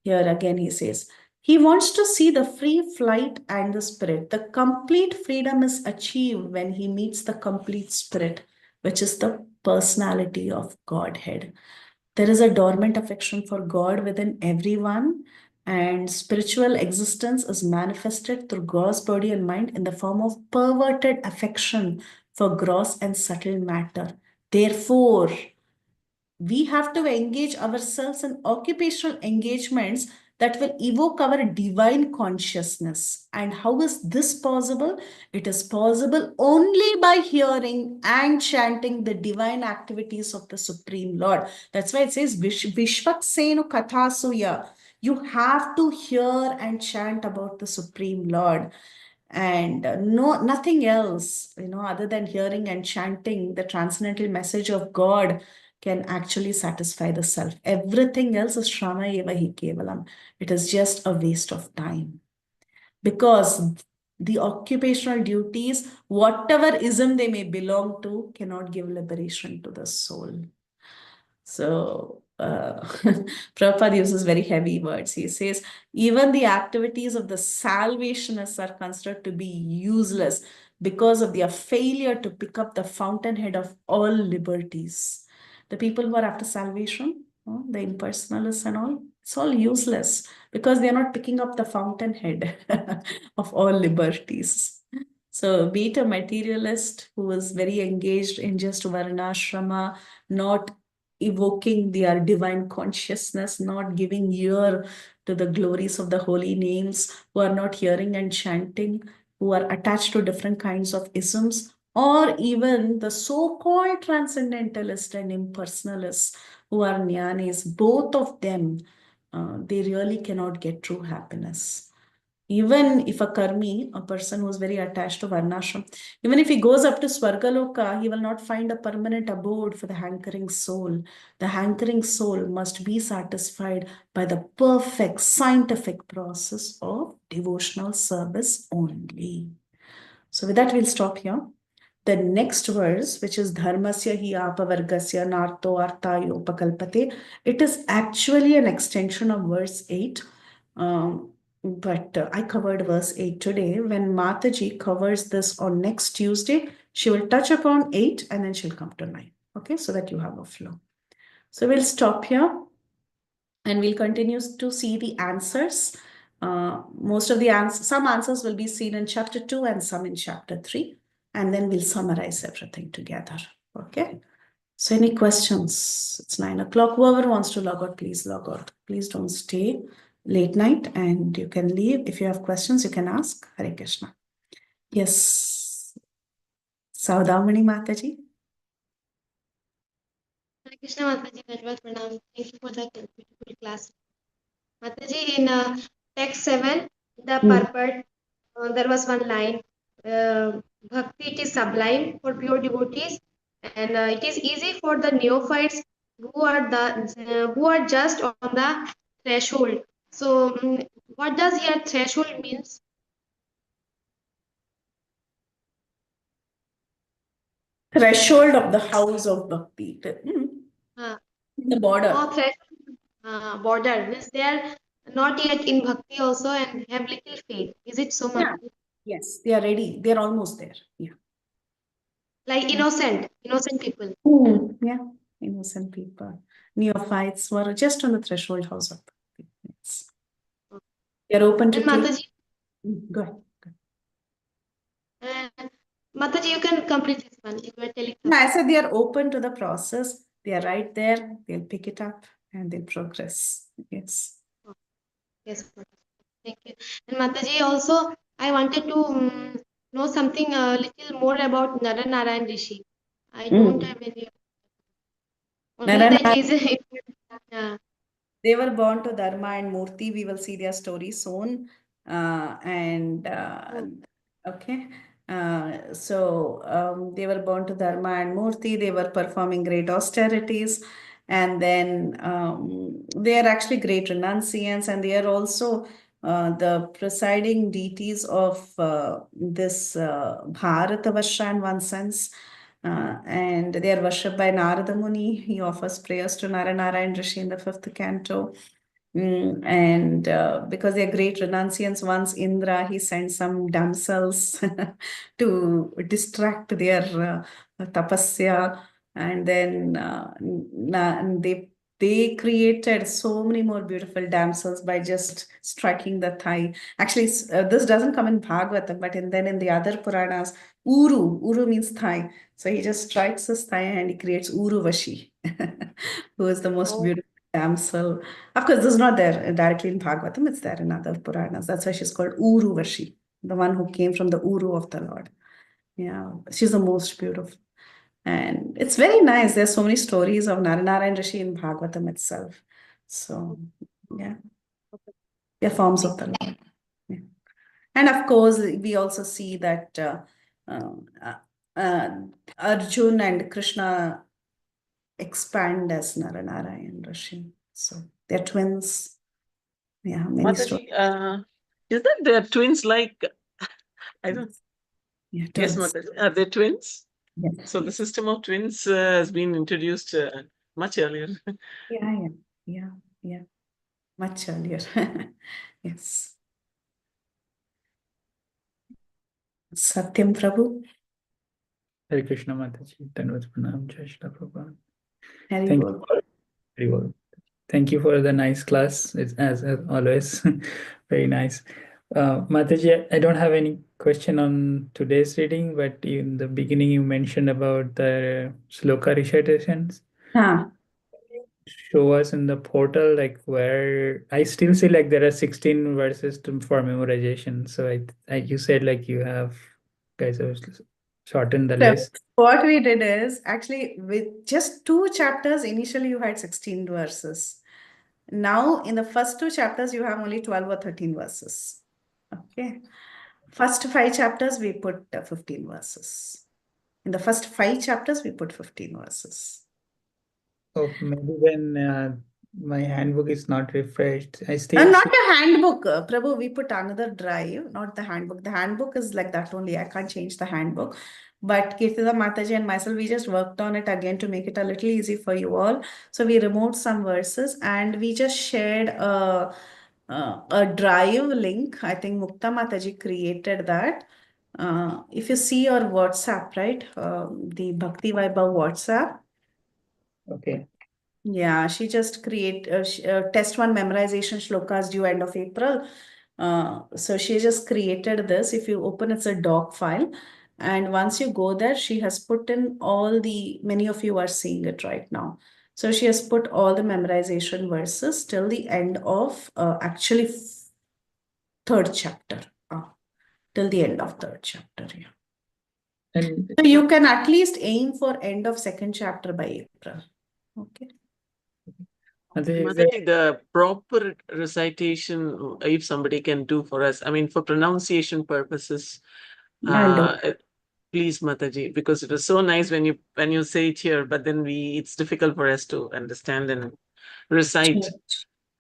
Here again, he says, he wants to see the free flight and the spirit. The complete freedom is achieved when he meets the complete spirit, which is the personality of Godhead. There is a dormant affection for God within everyone, and spiritual existence is manifested through gross body and mind in the form of perverted affection for gross and subtle matter. Therefore, we have to engage ourselves in occupational engagements that will evoke our divine consciousness. And how is this possible? It is possible only by hearing and chanting the divine activities of the Supreme Lord. That's why it says Vishvaksenu Kathasuya. You have to hear and chant about the Supreme Lord, and nothing else, other than hearing and chanting the transcendental message of God can actually satisfy the self. Everything else is shrama eva hi kevalam. It is just a waste of time, because the occupational duties, whatever ism they may belong to, cannot give liberation to the soul. So Prabhupada uses very heavy words. He says, even the activities of the salvationists are considered to be useless because of their failure to pick up the fountainhead of all liberties. The people who are after salvation, the impersonalists and all, it's all useless because they are not picking up the fountainhead of all liberties. So be it a materialist who is very engaged in just varnashrama, not evoking their divine consciousness, not giving ear to the glories of the holy names, who are not hearing and chanting, who are attached to different kinds of isms, or even the so-called transcendentalist and impersonalists who are jnanis, both of them, they really cannot get true happiness. Even if a karmi, a person who is very attached to varnashram, even if he goes up to Swargaloka, he will not find a permanent abode for the hankering soul. The hankering soul must be satisfied by the perfect scientific process of devotional service only. So with that, we'll stop here. The next verse, which is dharmasya hi apavargasya narto artayo pakalpate, it is actually an extension of verse 8. But I covered verse 8 today. When Mataji covers this on next Tuesday, she will touch upon 8 and then she'll come to 9. Okay, so that you have a flow. So we'll stop here and we'll continue to see the answers. Most of the answers, some answers will be seen in chapter 2 and some in chapter 3. And then we'll summarize everything together. Okay. So any questions? It's 9 o'clock. Whoever wants to log out, please log out. Please don't stay late night and you can leave. If you have questions, you can ask. Hare Krishna. Yes. Saudamani Mataji. Hare Krishna Mataji, Vaibhav Pranam. Thank you for that beautiful class. Mataji, in text 7, the purport, there was one line, Bhakti, it is sublime for pure devotees, and it is easy for the neophytes who are just on the threshold. So, what does here threshold means? Threshold of the house of Bhakti. The border. Oh, threshold, border means they are not yet in Bhakti also and have little faith. Is it so much? Yeah. Yes, they are ready. They are almost there. Yeah. Like innocent people. Yeah, innocent people. Neophytes were just on the threshold house of Bhakti. Yes. They are open to And Mataji, Go ahead. Mataji, you can complete this one. You were telling. No, I said they are open to the process. They are right there. They'll pick it up and they'll progress. Yes. Yes, thank you. And Mataji, also, I wanted to know something a little more about Narayan Rishi. I don't have any. Only that is They were born to Dharma and Murti. We will see their story soon. Okay. So they were born to Dharma and Murti. They were performing great austerities. And then they are actually great renunciants. And they are also the presiding deities of this Bharatavarsha in one sense. And they are worshipped by Narada Muni. He offers prayers to Narayan Rishi in the 5th canto. And because they are great renunciants, once Indra, he sent some damsels to distract their tapasya. And then they created so many more beautiful damsels by just striking the thigh. Actually, this doesn't come in Bhagavatam, but then in the other Puranas, Uru means thigh. So he just strikes his thigh and he creates Uruvashi, who is the most beautiful damsel. Of course, this is not there directly in Bhagavatam, it's there in other Puranas. That's why she's called Uruvashi, the one who came from the Uru of the Lord. Yeah, she's the most beautiful. And it's very nice. There's so many stories of Narayan Rishi in Bhagavatam itself. So, yeah. They're forms of the Lord. Yeah. And of course, we also see that Arjun and Krishna expand as Narayan Rishi. So they're twins. Yeah, many Mataji, is that they're twins like, I don't. Yeah, yes, twins. Mataji. Are they twins? Yes. So the system of twins has been introduced much earlier. Yeah. Much earlier. Yes. Satyam Prabhu. Hare Krishna Mataji, Tanvat Pranam, Jai Shri Prabhupada. Very well. Very well. Thank you for the nice class. It's as always, very nice. Mataji, I don't have any question on today's reading, but in the beginning you mentioned about the sloka recitations. Show us in the portal, like where I still see like there are 16 verses for memorization. So I you said like you have guys are shorten the So list. what we did is actually with just 2 chapters, initially you had 16 verses. Now in the first 2 chapters, you have only 12 or 13 verses. Okay. First 5 chapters, we put 15 verses. In the first 5 chapters, we put 15 verses. Oh, maybe when my handbook is not refreshed, I still Not see. a handbook, Prabhu. We put another drive, not the handbook. The handbook is like that only. I can't change the handbook. But Kirtida Mataji and myself, we just worked on it again to make it a little easy for you all. So we removed some verses and we just shared a drive link. I think Mukta Mataji created that. If you see your WhatsApp, right? The Bhakti Vaibhav WhatsApp. Okay. Yeah, she just create test one memorization shlokas due end of April. So she just created this. If you open, it's a doc file. And once you go there, she has put in all many of you are seeing it right now. So she has put all the memorization verses till the end of actually third chapter. Till the end of third chapter. Yeah. And So you can at least aim for end of second chapter by April. Okay. Mataji, the proper recitation, if somebody can do for us, I mean, for pronunciation purposes, please, Mataji, because it was so nice when you say it here, but then it's difficult for us to understand and recite.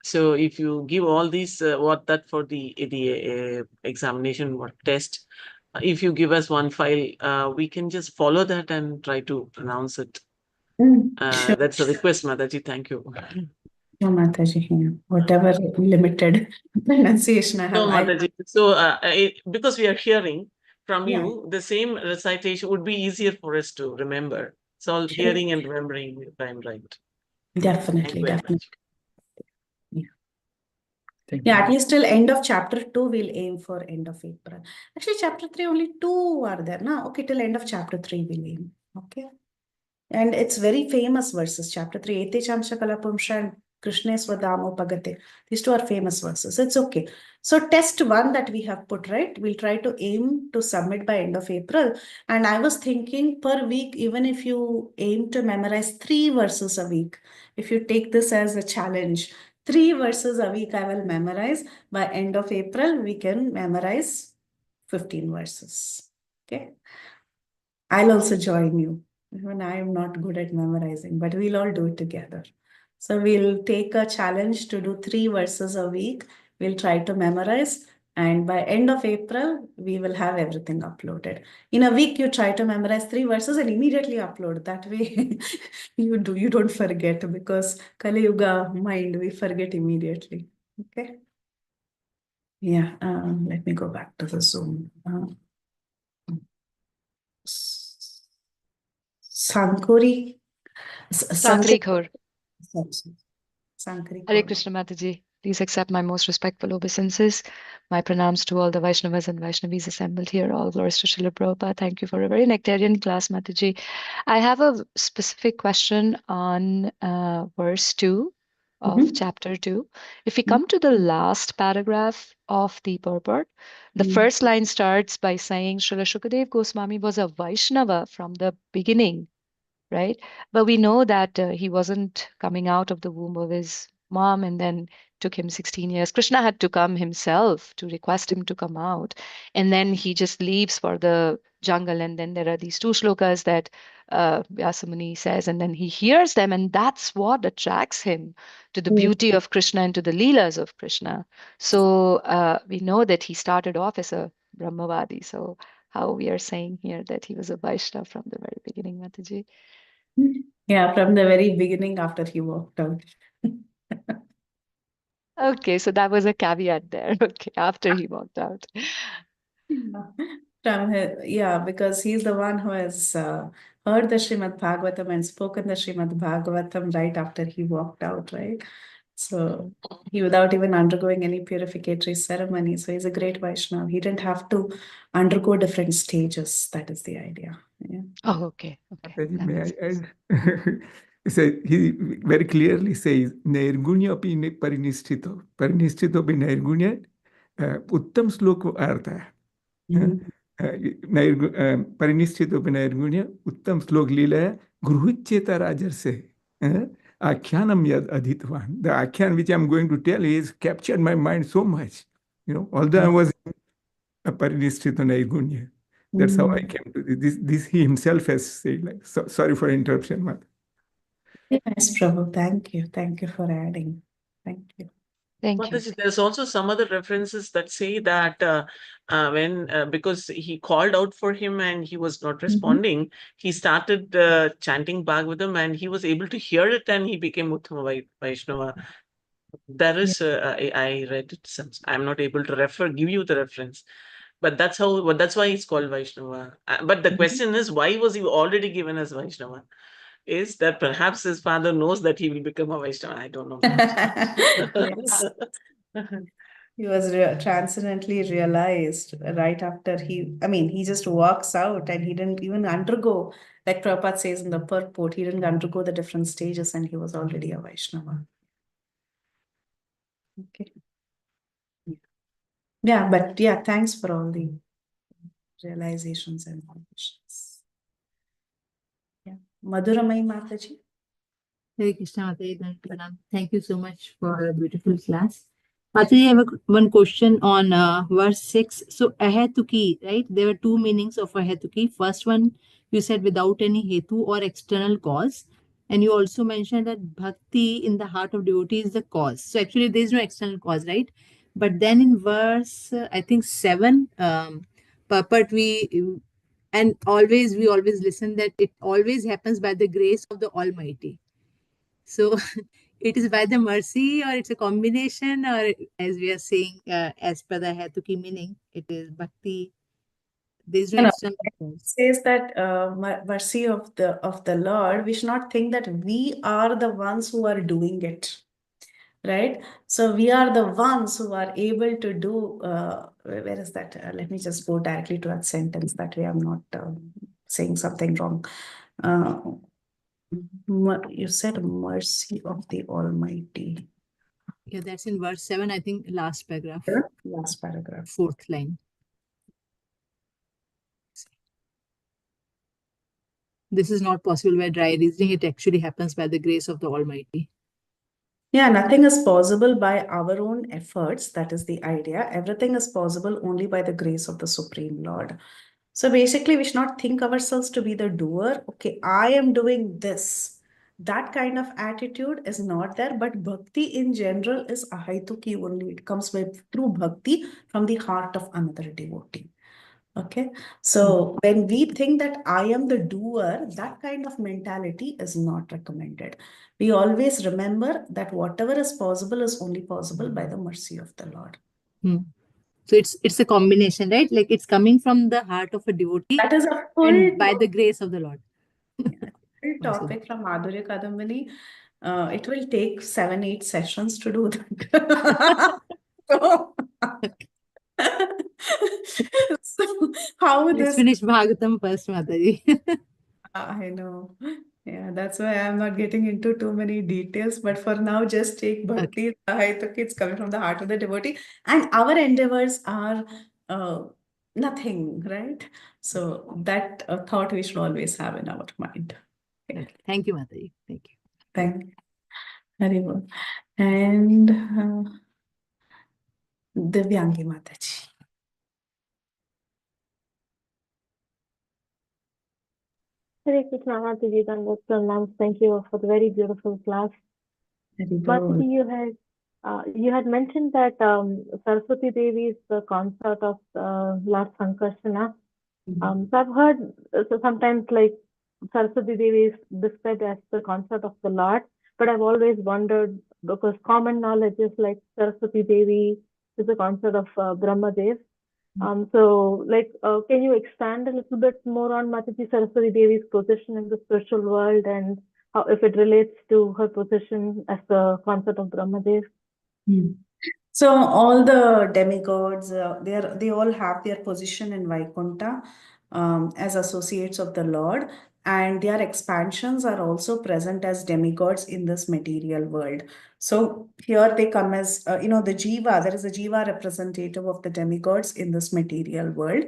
So if you give all these what that for the examination or test, if you give us one file, we can just follow that and try to pronounce it. Sure. That's a request, Mataji. Thank you. No, Mataji, whatever limited pronunciation I have. No, Mataji. So because we are hearing from Yeah. you, the same recitation would be easier for us to remember. It's all Sure. hearing and remembering if I'm right. Definitely, Thank you very definitely. much. Yeah, at least till end of chapter 2, we'll aim for end of April. Actually, chapter 3, only 2 are there. Na? Okay, till end of chapter 3, we'll aim. Okay. And it's very famous verses. Chapter 3, Ete Chamsha Kalapumsha and Krishna Swadamo Pagate. These 2 are famous verses. It's okay. So test 1 that we have put, right? We'll try to aim to submit by end of April. And I was thinking per week, even if you aim to memorize 3 verses a week, if you take this as a challenge, 3 verses a week I will memorize. By end of April, we can memorize 15 verses. Okay. I'll also join you. Even I am not good at memorizing, but we'll all do it together. So we'll take a challenge to do 3 verses a week. We'll try to memorize. And by end of April, we will have everything uploaded. In a week, you try to memorize 3 verses and immediately upload. That way you don't forget, because Kali Yuga mind, we forget immediately. Okay. Yeah. Let me go back to the Zoom. Sankori. Sankari Kaur. Sankari Hare Kaur. Krishna Mataji. Please accept my most respectful obeisances. My pranams to all the Vaishnavas and Vaishnavis assembled here. All glories to Srila Prabhupada. Thank you for a very nectarian class, Mataji. I have a specific question on verse 2 of chapter 2. If we come to the last paragraph of the purport, the first line starts by saying Srila Shukadev Goswami was a Vaishnava from the beginning, right? But we know that he wasn't coming out of the womb of his mom, and then took him 16 years. Krishna had to come himself to request him to come out, and then he just leaves for the jungle, and then there are these 2 shlokas that Vyasamuni says, and then he hears them, and that's what attracts him to the beauty of Krishna and to the leelas of Krishna. So we know that he started off as a Brahmavadi. So how we are saying here that he was a Vaishnava from the very beginning, Mataji? Yeah, from the very beginning after he walked out. Okay, so that was a caveat there. Okay, after he walked out. Because he's the one who has heard the Srimad Bhagavatam and spoken the Srimad Bhagavatam right after he walked out, right? So he, without even undergoing any purificatory ceremony, so he's a great Vaishnava. He didn't have to undergo different stages. That is the idea. Yeah. Oh, okay. May I add? He very clearly says, Nairgunya api parinishthito. Parinishthito be Nairgunya. Uttam slok artha hai. परिनिष्ठितोपनैर्गुण्य उत्तम श्लोक लीला गृहुच्येता राजर्षे आख्यानम yad adhitvan. The akhyan which I'm going to tell is captured my mind so much. Although I was a Parinishthito Naigunya. That's how I came to this. This he himself has said. Sorry for interruption, Mata. Yes, Prabhu. Thank you. Thank you for adding. Thank you. Thank you. Mataji, there's also some other references that say that when because he called out for him and he was not responding, he started chanting Bhagavatam and he was able to hear it and he became Uttama Vaishnava. There is I read it. I'm not able to give you the reference, but that's why he's called Vaishnava. But the question is, why was he already given as Vaishnava? Is that perhaps his father knows that he will become a Vaishnava? I don't know. Yes. He was transcendently realized right after he just walks out and he didn't even undergo, like Prabhupada says in the purport, he didn't undergo the different stages and he was already a Vaishnava. Okay. Yeah, but yeah, thanks for all the realizations and questions. Yeah. Madhuramai Mataji. Hare Krishna, Mataji. Thank you so much for a beautiful class. Mataji, I have one question on verse 6. So, ahetuki, right? There were two meanings of ahetuki. First one, you said without any hetu or external cause. And you also mentioned that bhakti in the heart of devotee is the cause. So, actually, there is no external cause, right? But then in verse, I think 7, purport and we always listen that it always happens by the grace of the Almighty. So it is by the mercy or it's a combination, or as we are saying, as per the Hetuki meaning, it is bhakti. There's no external cause. Says that mercy of the Lord, we should not think that we are the ones who are doing it. Right? So we are the ones who are able to do, where is that? Let me just go directly to that sentence. That way I'm not saying something wrong. You said mercy of the Almighty. Yeah, that's in verse 7, I think, last paragraph. Last paragraph. 4th line. This is not possible by dry reasoning. It actually happens by the grace of the Almighty. Yeah, nothing is possible by our own efforts. That is the idea. Everything is possible only by the grace of the Supreme Lord. So basically, we should not think ourselves to be the doer. Okay, I am doing this. That kind of attitude is not there. But bhakti in general is ahaituki only. It comes through bhakti from the heart of another devotee. Okay, so when we think that I am the doer, that kind of mentality is not recommended. We always remember that whatever is possible is only possible by the mercy of the Lord. So it's a combination, right? Like it's coming from the heart of a devotee. That is a full and by the grace of the Lord. Full topic from Madhurya Kadambini. It will take 7-8 sessions to do that. So how Let's this finish Bhagavatam first, Mataji. I know. Yeah, that's why I'm not getting into too many details. But for now, just take bhakti. It's coming from the heart of the devotee. And our endeavors are nothing, right? So that thought we should always have in our mind. Okay. Thank you, Mataji. Thank you. Thank you. Very well. And Divyangi Mataji. Hare Krishna, Mataji, Pranams. Thank you for the very beautiful class. Mataji, you had mentioned that Saraswati Devi is the consort of Lord Sankarsana. So I've heard sometimes like Saraswati Devi is described as the consort of the Lord, but I've always wondered because common knowledge is like Saraswati Devi is the consort of Brahmadev. So, can you expand a little bit more on Mataji Saraswati Devi's position in the spiritual world and how, if it relates to her position as the consort of Brahmadev? So all the demigods, they all have their position in Vaikuntha as associates of the Lord, and their expansions are also present as demigods in this material world. So here they come as the Jiva. There is a Jiva representative of the demigods in this material world.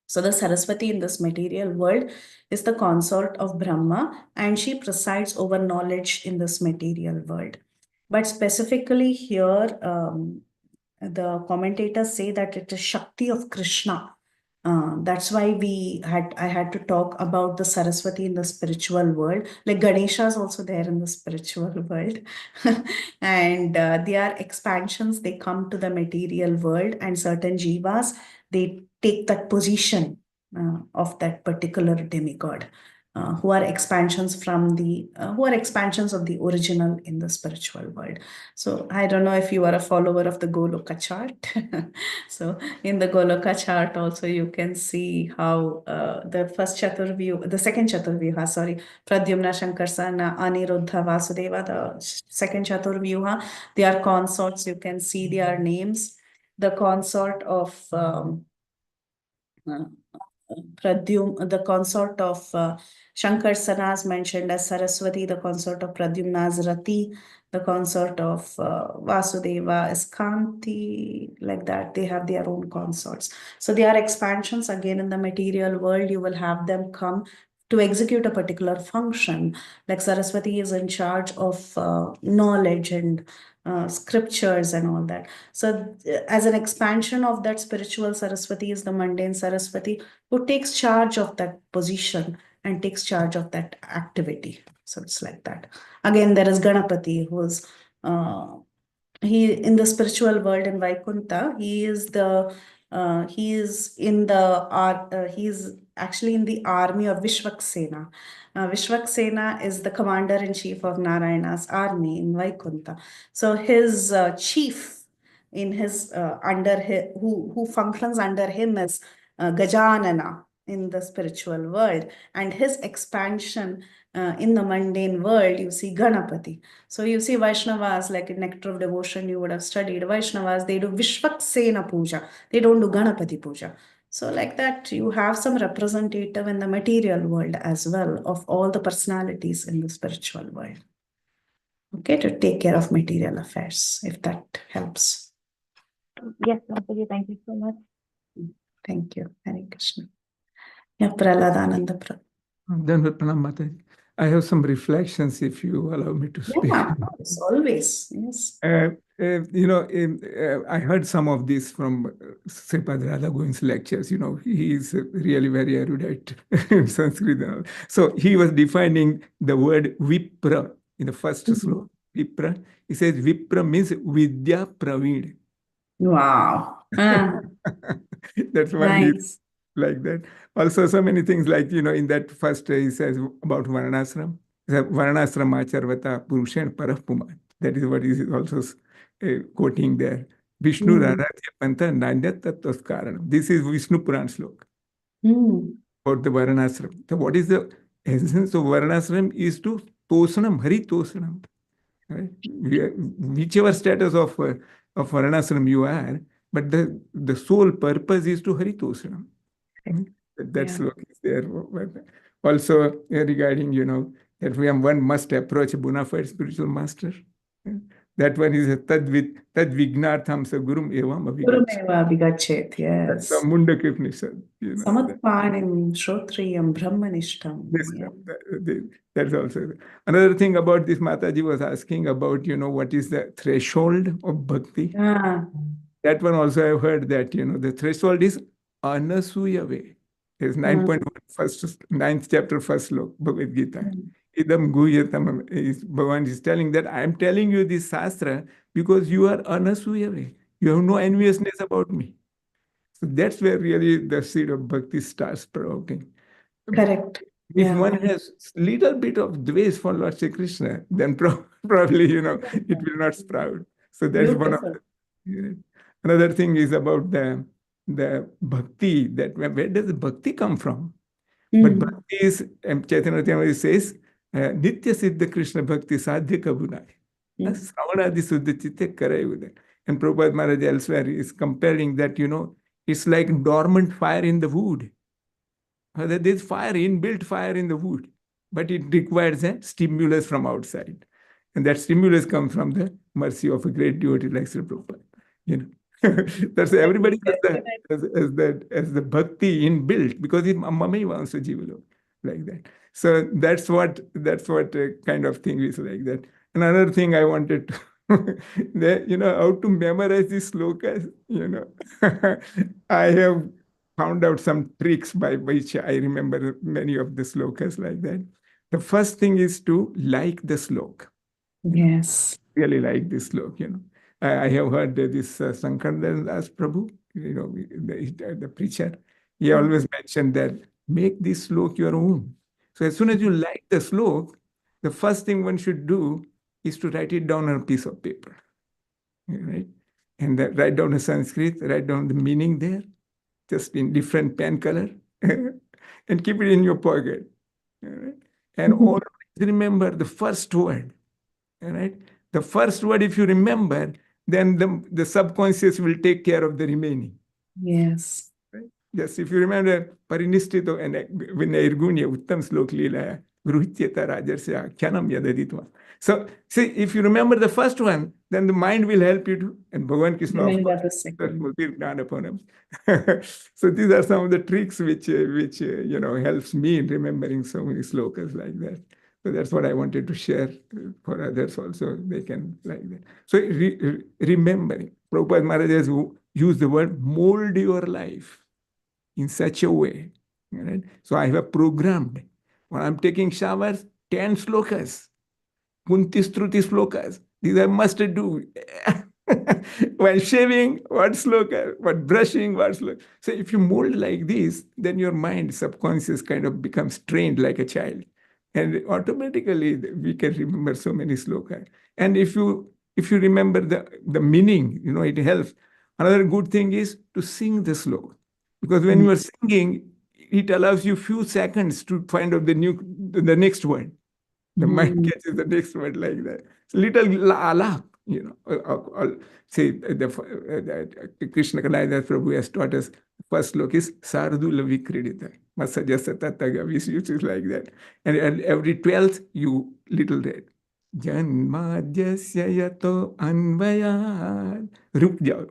So the Saraswati in this material world is the consort of Brahma, and she presides over knowledge in this material world. But specifically here, the commentators say that it is Shakti of Krishna. That's why I had to talk about the Saraswati in the spiritual world. Like Ganesha is also there in the spiritual world. And they are expansions, they come to the material world, and certain jivas, they take that position of that particular demigod. Who are expansions from the who are expansions of the original in the spiritual world. So I don't know if you are a follower of the Goloka chart. So in the Goloka chart also you can see how the second Chaturvyuha, sorry, Pradyumna, Shankarsana, Aniruddha, Vasudeva, the second Chaturvyuha, they are consorts. You can see their names. The consort of the consort of Shankarsana is mentioned as Saraswati, the consort of Pradyumna is Rati, the consort of Vasudeva is Kanti, like that. They have their own consorts. So they are expansions again in the material world. You will have them come to execute a particular function. Like Saraswati is in charge of knowledge and scriptures and all that. So as an expansion of that spiritual Saraswati is the mundane Saraswati, who takes charge of that position and takes charge of that activity. So it's like that. Again, there is Ganapati, who's he in the spiritual world in Vaikunta. He is actually in the army of Vishwaksena. Vishwaksena is the commander-in-chief of Narayana's army in Vaikunta. So his chief in his who functions under him is Gajanana in the spiritual world, and his expansion in the mundane world, you see Ganapati. So you see Vaishnavas, like in Nectar of Devotion, you would have studied Vaishnavas, they do Vishwaksena Puja. They don't do Ganapati Puja. So like that, you have some representative in the material world as well of all the personalities in the spiritual world. Okay, to take care of material affairs, if that helps. Yes, Mataji, thank you so much. Thank you. Hare Krishna. Yeah, Praladananda Prabhu. Pranam Mataji. I have some reflections, if you allow me to speak. Yeah, always. Yes. I heard some of this from Sripad Radha Govind's lectures. He is really very erudite in Sanskrit. So he was defining the word Vipra in the first sloka. Vipra. He says Vipra means Vidya Praveen. Wow. That's why he's like that. Also, so many things like, in that first he says about Varnashram. Varnashram Acharvata Purushan Parapuman. That is what he is also quoting there. Vishnu Raratya Panta Nanyat Tattvas Karanam. This is Vishnu Puran sloka about the Varnashram. So what is the essence of Varnashram is to Tosanam, Hari Tosanam. Right? Whichever status of Varnashram you are, but the sole purpose is to Hari Tosanam. That sloka is there. Also regarding, that one must approach a bona fide spiritual master. That one is a tad vignartham sa gurum evam avigachet. Yes. That's a Mundaka Upanishad. Samatpanim Shrotriyam Brahmanishtam. That's also. Another thing about this, Mataji was asking about, what is the threshold of bhakti. That one also I've heard that, the threshold is Anasuya way. It's 9.1, 9th chapter, first sloka, Bhagavad Gita. Idam guhyatam, Bhagavan is telling that I am telling you this Shastra because you are Anasuya way. You have no enviousness about me. So that's where really the seed of bhakti starts provoking. Correct. If one has little bit of dvesh for Lord Shri Krishna, then probably, it will not sprout. So that's one of the. Another thing is about the bhakti, that where does the bhakti come from? But bhakti is, Chaitanya Ratamrita says, Nitya Siddha Krishna Bhakti Sadhya Kabunai. Sravanadi Suddha Chitte Karai. And Prabhupada Maharaj elsewhere is comparing that, it's like dormant fire in the wood. There's fire, inbuilt fire in the wood, but it requires a stimulus from outside. And that stimulus comes from the mercy of a great devotee like Sri Prabhupada. That's everybody has the bhakti inbuilt because mummy wants to jivalo like that. So that's what kind of thing is like that. Another thing I wanted to how to memorize these slokas, I have found out some tricks by which I remember many of the slokas like that. The first thing is to like the slok. Yes. Really like this slok, I have heard this Sankardan Das Prabhu, the preacher. He always mentioned that make this slok your own. So as soon as you like the slok, the first thing one should do is to write it down on a piece of paper, right? And write down a Sanskrit, write down the meaning there, just in different pen color, and keep it in your pocket. Right? And always remember the first word. Right? The first word, if you remember, then the subconscious will take care of the remaining. Yes. Right? Yes, if you remember, Parinistito and Vinayirgunya Uttam Slok Leela, Gruhyata Rajarsya Kyanam Yadaditva. So, see, if you remember the first one, then the mind will help you to, and Bhagavan Krishna, of Remember course, the second. so these are some of the tricks which helps me in remembering so many slokas like that. So that's what I wanted to share for others also. They can like that. So remembering, Prabhupada Maharaj has used the word mold your life in such a way. Right? So I have programmed. When I'm taking showers, 10 slokas, Kunti Struti slokas. These I must do. When shaving, what sloka? What brushing, what sloka? So if you mold like this, then your mind, subconscious, kind of becomes trained like a child. And automatically we can remember so many slokas. And if you remember the meaning, it helps. Another good thing is to sing the sloka. Because when you are singing, it allows you few seconds to find out the next word. The mind catches the next word like that. It's little alap, say Krishna Kalayadas Prabhu has taught us. First slok is Sardula Vikridita. Masajasa Tataga, which is like that. And every 12th, you little read. Janmadhyasya yato anvayad. Rup jao.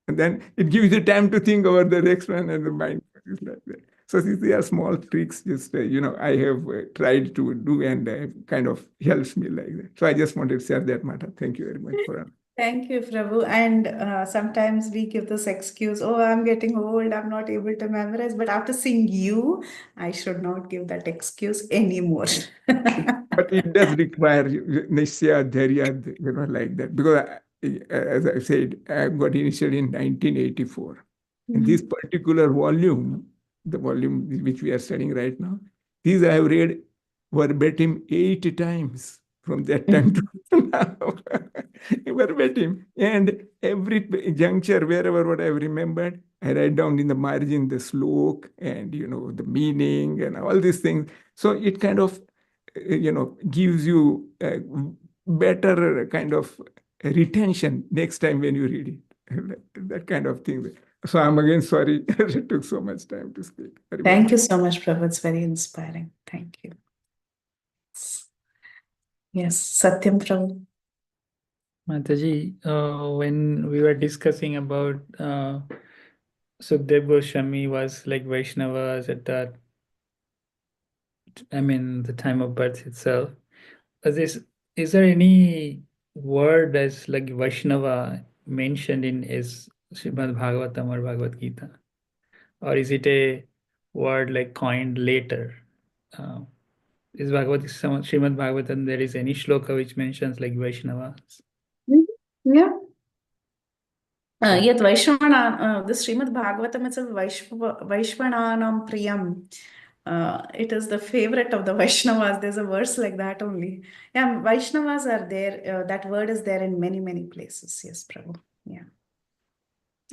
And then it gives you time to think about the next one, and the mind is like that. So these are small tricks, just I have tried to do, and kind of helps me like that. So I just wanted to share that matter. Thank you very much for. Thank you, Prabhu. And sometimes we give this excuse, oh, I'm getting old, I'm not able to memorize. But after seeing you, I should not give that excuse anymore. But it does require Nishya, Dharya, like that. Because as I said, I got initiated in 1984. And this particular volume, the volume which we are studying right now, these I have read verbatim 8 times from that time to now. Verbatim. And every juncture, wherever what I've remembered, I write down in the margin the slok and, the meaning and all these things. So it kind of, gives you a better kind of retention next time when you read it. That kind of thing. So I'm again sorry it took so much time to speak. Thank you so much, Prabhu. It's very inspiring. Thank you. Yes, Satyam Prabhu. Mataji, when we were discussing about Sukdev Goswami was like Vaishnavas at that, the time of birth itself. Is there any word as like Vaishnava mentioned in his Srimad Bhagavatam or Bhagavad Gita? Or is it a word like coined later? Is Srimad Bhagavatam, there is any shloka which mentions like Vaishnavas? Yeah. Yet Vaishvana, the Srimad Bhagavatam itself, Vaishvananam Priyam. It is the favorite of the Vaishnavas. There's a verse like that only. Yeah, Vaishnavas are there. That word is there in many, many places. Yes, Prabhu. Yeah.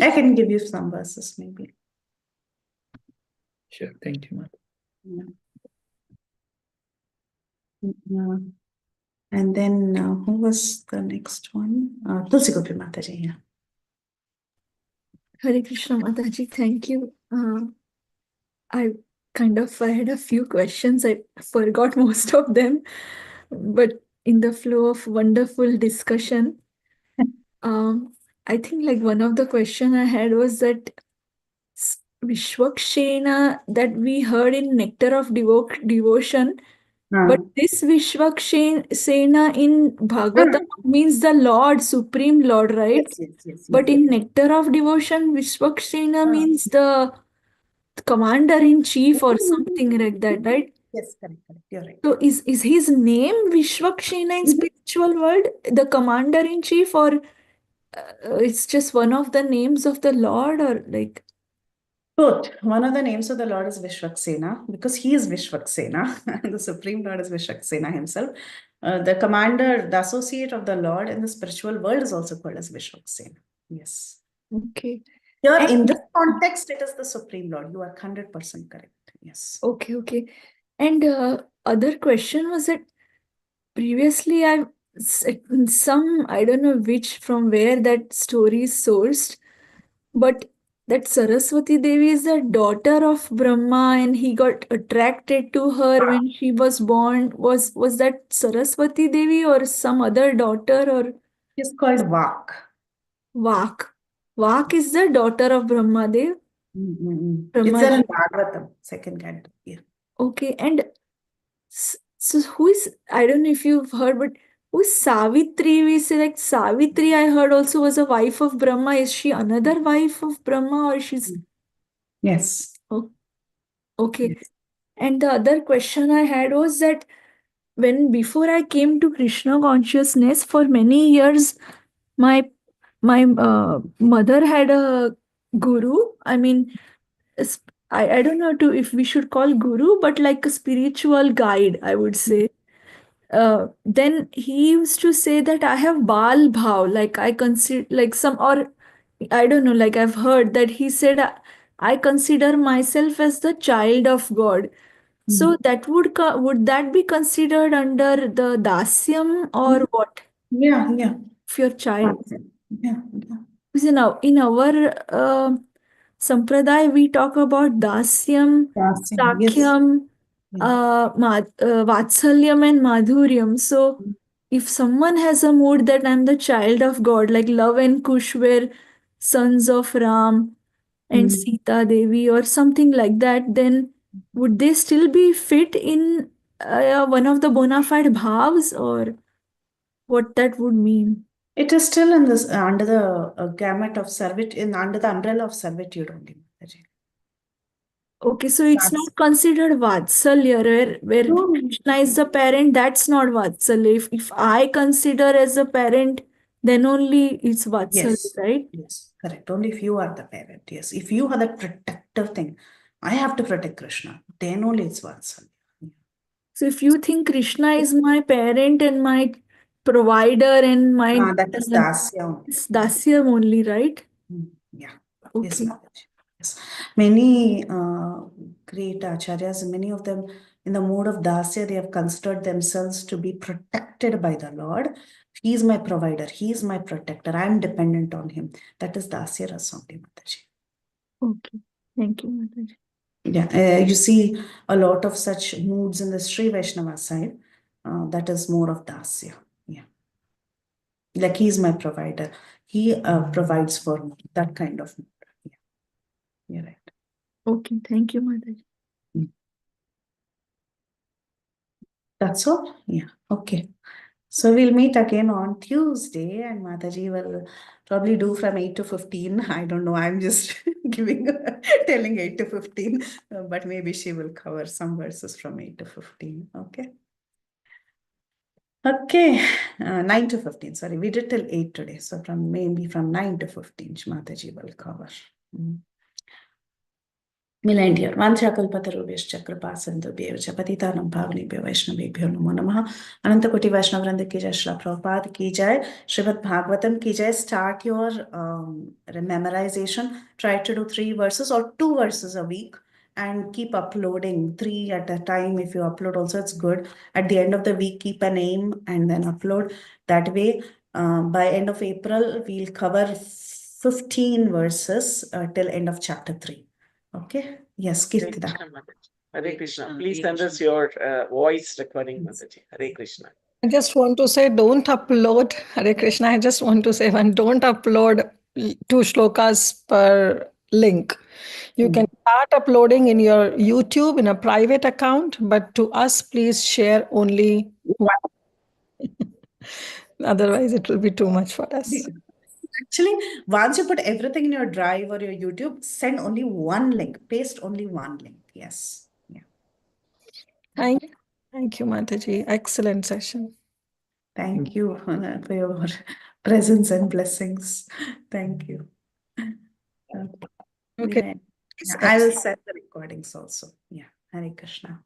I can give you some verses maybe. Sure. Thank you, ma'am. Yeah. And then who was the next one? Tulsi Gopi Mataji. Yeah. Hare Krishna Mataji, thank you. I had a few questions. I forgot most of them, but in the flow of wonderful discussion, I think like one of the question I had was that Vishwakshena that we heard in Nectar of Devotion, but this Vishwakshena in Bhagavatam means the Lord, Supreme Lord, right? Yes. But in Nectar of Devotion, Vishwakshena means the commander-in-chief or something like that, right? Yes, correct. You're right. So is his name Vishwakshena in spiritual world, the commander-in-chief, or it's just one of the names of the Lord, or like? Both. One of the names of the Lord is Vishwaksena because he is Vishwaksena. The Supreme Lord is Vishwaksena himself. The commander, the associate of the Lord in the spiritual world is also called as Vishwaksena. Yes. Okay. Here, And- in this context, it is the Supreme Lord. You are 100% correct. Yes. Okay. And other question was that previously I don't know which, from where that story is sourced, but that Saraswati Devi is the daughter of Brahma and he got attracted to her when she was born. Was that Saraswati Devi or some other daughter, or? It's called Vak. Vak is the daughter of Brahma Dev? It's there in Bhagavatam, second canto. Yeah. Okay, and so who is, I don't know if you've heard, but who is Savitri? We say like Savitri, I heard also was a wife of Brahma. Is she another wife of Brahma, or she's? Yes. Oh, okay. And the other question I had was that before I came to Krishna consciousness, for many years, my mother had a guru. I mean, I don't know if we should call guru, but like a spiritual guide, I would say. Then he used to say that I have Baal Bhav, like I consider like some, or I don't know, like I've heard that he said I consider myself as the child of God. So that would that be considered under the dasyam or what? Yeah. If your child. Yeah. Because in our sampradaya, we talk about dasyam, sakhyam, vatsalyam, and madhuryam. So if someone has a mood that I'm the child of God, like Love and Kush were sons of Ram and Sita Devi or something like that, then would they still be fit in one of the bona fide bhavs, or what that would mean? It is still in this under the gamut of servitude, under the umbrella of servitude only. Okay, so it's not considered Vatsalya, where Krishna is the parent, that's not Vatsalya. If I consider as a parent, then only it's Vatsalya, right? Yes, correct. Only if you are the parent. Yes, if you are the protective thing, I have to protect Krishna, then only it's Vatsalya. So if you think Krishna is my parent and my provider and my... that is Dasya. It's Dasya only, right? Yeah. Okay. Yes, Mataji. Yes. Many great acharyas, many of them in the mode of Dasya, they have considered themselves to be protected by the Lord. He is my provider. He is my protector. I am dependent on him. That is Dasya Rasaundi, Mataji. Okay. Thank you, Mataji. Yeah, you see a lot of such moods in the Sri Vaishnava side. That is more of Dasya. Yeah. Like he is my provider. He provides for me. That kind of mood. Yeah. You're right. Okay. Thank you, Mataji. That's all? Yeah. Okay. So we'll meet again on Tuesday, and Mataji will probably do from 8 to 15. I don't know. I'm just telling 8 to 15, but maybe she will cover some verses from 8 to 15. Okay. Okay. 9 to 15. Sorry, we did till 8 today. So maybe from 9 to 15, Mataji will cover. We'll end here. Vanchakalpatarubhyascha kripasindhubhyev cha patitanam pavanebhyo vaishnavebhyo namo namaha. Anantakoti Vaishnavrinda ki jai, Srila Prabhupada ki jai, Srimad Bhagavatam ki jai. Start your memorization. Try to do 3 verses or 2 verses a week and keep uploading 3 at a time. If you upload also, it's good. At the end of the week, keep a name and then upload. That way, by end of April, we'll cover 15 verses till end of chapter 3. Okay. Yes, Kirtida. Hare Krishna. Please send us your voice recording, Mataji. Hare Krishna. I just want to say, don't upload, Hare Krishna, I just want to say don't upload 2 shlokas per link. You can start uploading in your YouTube in a private account, but to us, please share only one. Otherwise, it will be too much for us. Actually, once you put everything in your Drive or your YouTube, send only one link, paste only one link. Yes. Yeah. Thank you, Mataji. Excellent session. Thank you for your presence and blessings. Thank you. Okay. Yeah, I will send the recordings also. Yeah. Hare Krishna.